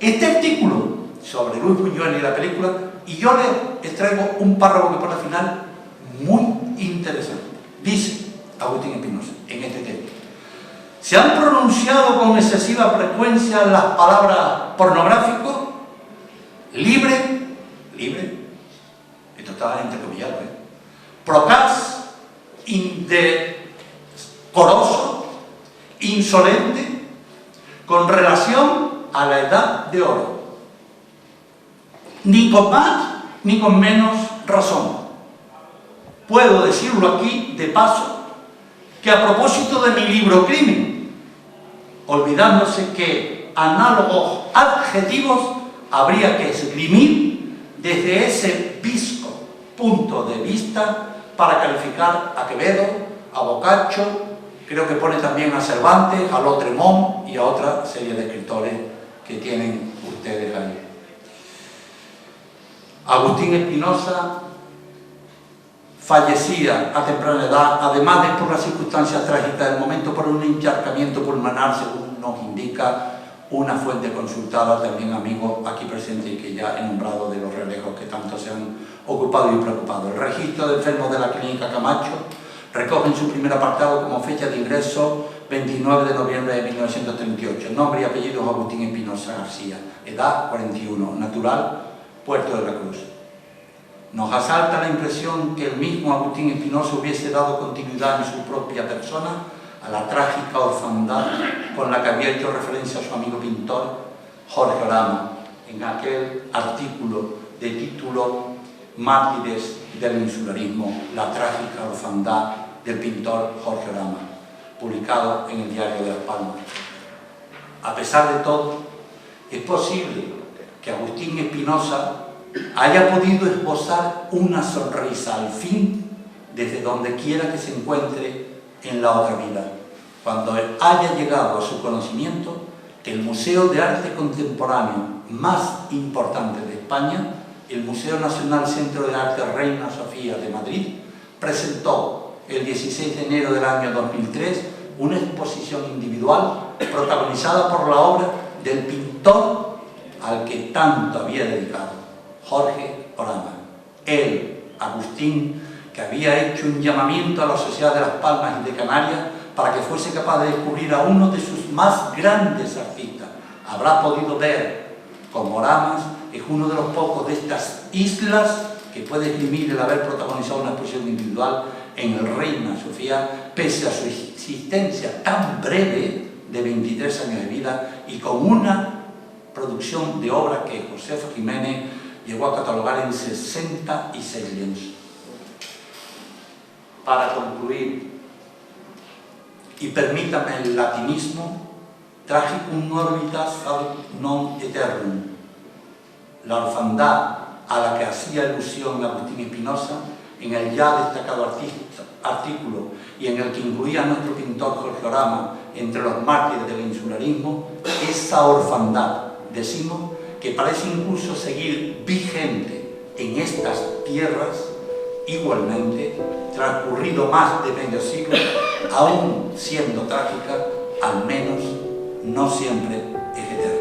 este artículo sobre Luis Buñuel y la película, y yo les extraigo un párrafo que pone al final muy interesante. Dice Agustín Espinosa en este tema: se han pronunciado con excesiva frecuencia las palabras pornográfico, libre, esto está entrecomillado, procaz, indecoroso, insolente, con relación a la edad de oro, ni con más ni con menos razón. Puedo decirlo aquí de paso, que a propósito de mi libro Crimen, olvidándose que análogos adjetivos habría que esgrimir desde ese visco punto de vista para calificar a Quevedo, a Boccaccio, creo que pone también a Cervantes, a Lautréamont y a otra serie de escritores que tienen ustedes ahí. Agustín Espinosa fallecía a temprana edad, además de por las circunstancias trágicas del momento, por un encharcamiento pulmonar, según nos indica una fuente consultada, también amigo aquí presente y que ya he nombrado de los relejos que tanto se han ocupado y preocupado. El registro de enfermos de la Clínica Camacho recoge en su primer apartado como fecha de ingreso 29 de noviembre de 1938. Nombre y apellido Agustín Espinosa García. Edad 41. Natural Puerto de la Cruz. Nos asalta la impresión que el mismo Agustín Espinosa hubiese dado continuidad en su propia persona a la trágica orfandad con la que había hecho referencia a su amigo pintor Jorge Orama en aquel artículo de título Mártires del insularismo, la trágica orfandad del pintor Jorge Orama, publicado en el Diario de Las Palmas. A pesar de todo, es posible que Agustín Espinosa haya podido esbozar una sonrisa al fin desde donde quiera que se encuentre en la otra vida, cuando haya llegado a su conocimiento que el Museo de Arte Contemporáneo más importante de España, el Museo Nacional Centro de Arte Reina Sofía de Madrid, presentó el 16 de enero del año 2003 una exposición individual protagonizada por la obra del pintor al que tanto había dedicado, Jorge Orama. Él, Agustín, que había hecho un llamamiento a la Sociedad de Las Palmas y de Canarias para que fuese capaz de descubrir a uno de sus más grandes artistas, habrá podido ver como Oramas es uno de los pocos de estas islas que puede esgrimir el haber protagonizado una exposición individual en el Reina Sofía, pese a su existencia tan breve de 23 años de vida y con una producción de obras que Josef Jiménez llegó a catalogar en 66 lienzos. Para concluir, y permítame el latinismo, tragicum orbitas ad non eternum, la orfandad a la que hacía alusión Agustín Espinosa en el ya destacado artículo y en el que incluía a nuestro pintor Jorge Orama entre los mártires del insularismo, esa orfandad, decimos, que parece incluso seguir vigente en estas tierras, igualmente, transcurrido más de medio siglo, aún siendo trágica, al menos no siempre es eterna.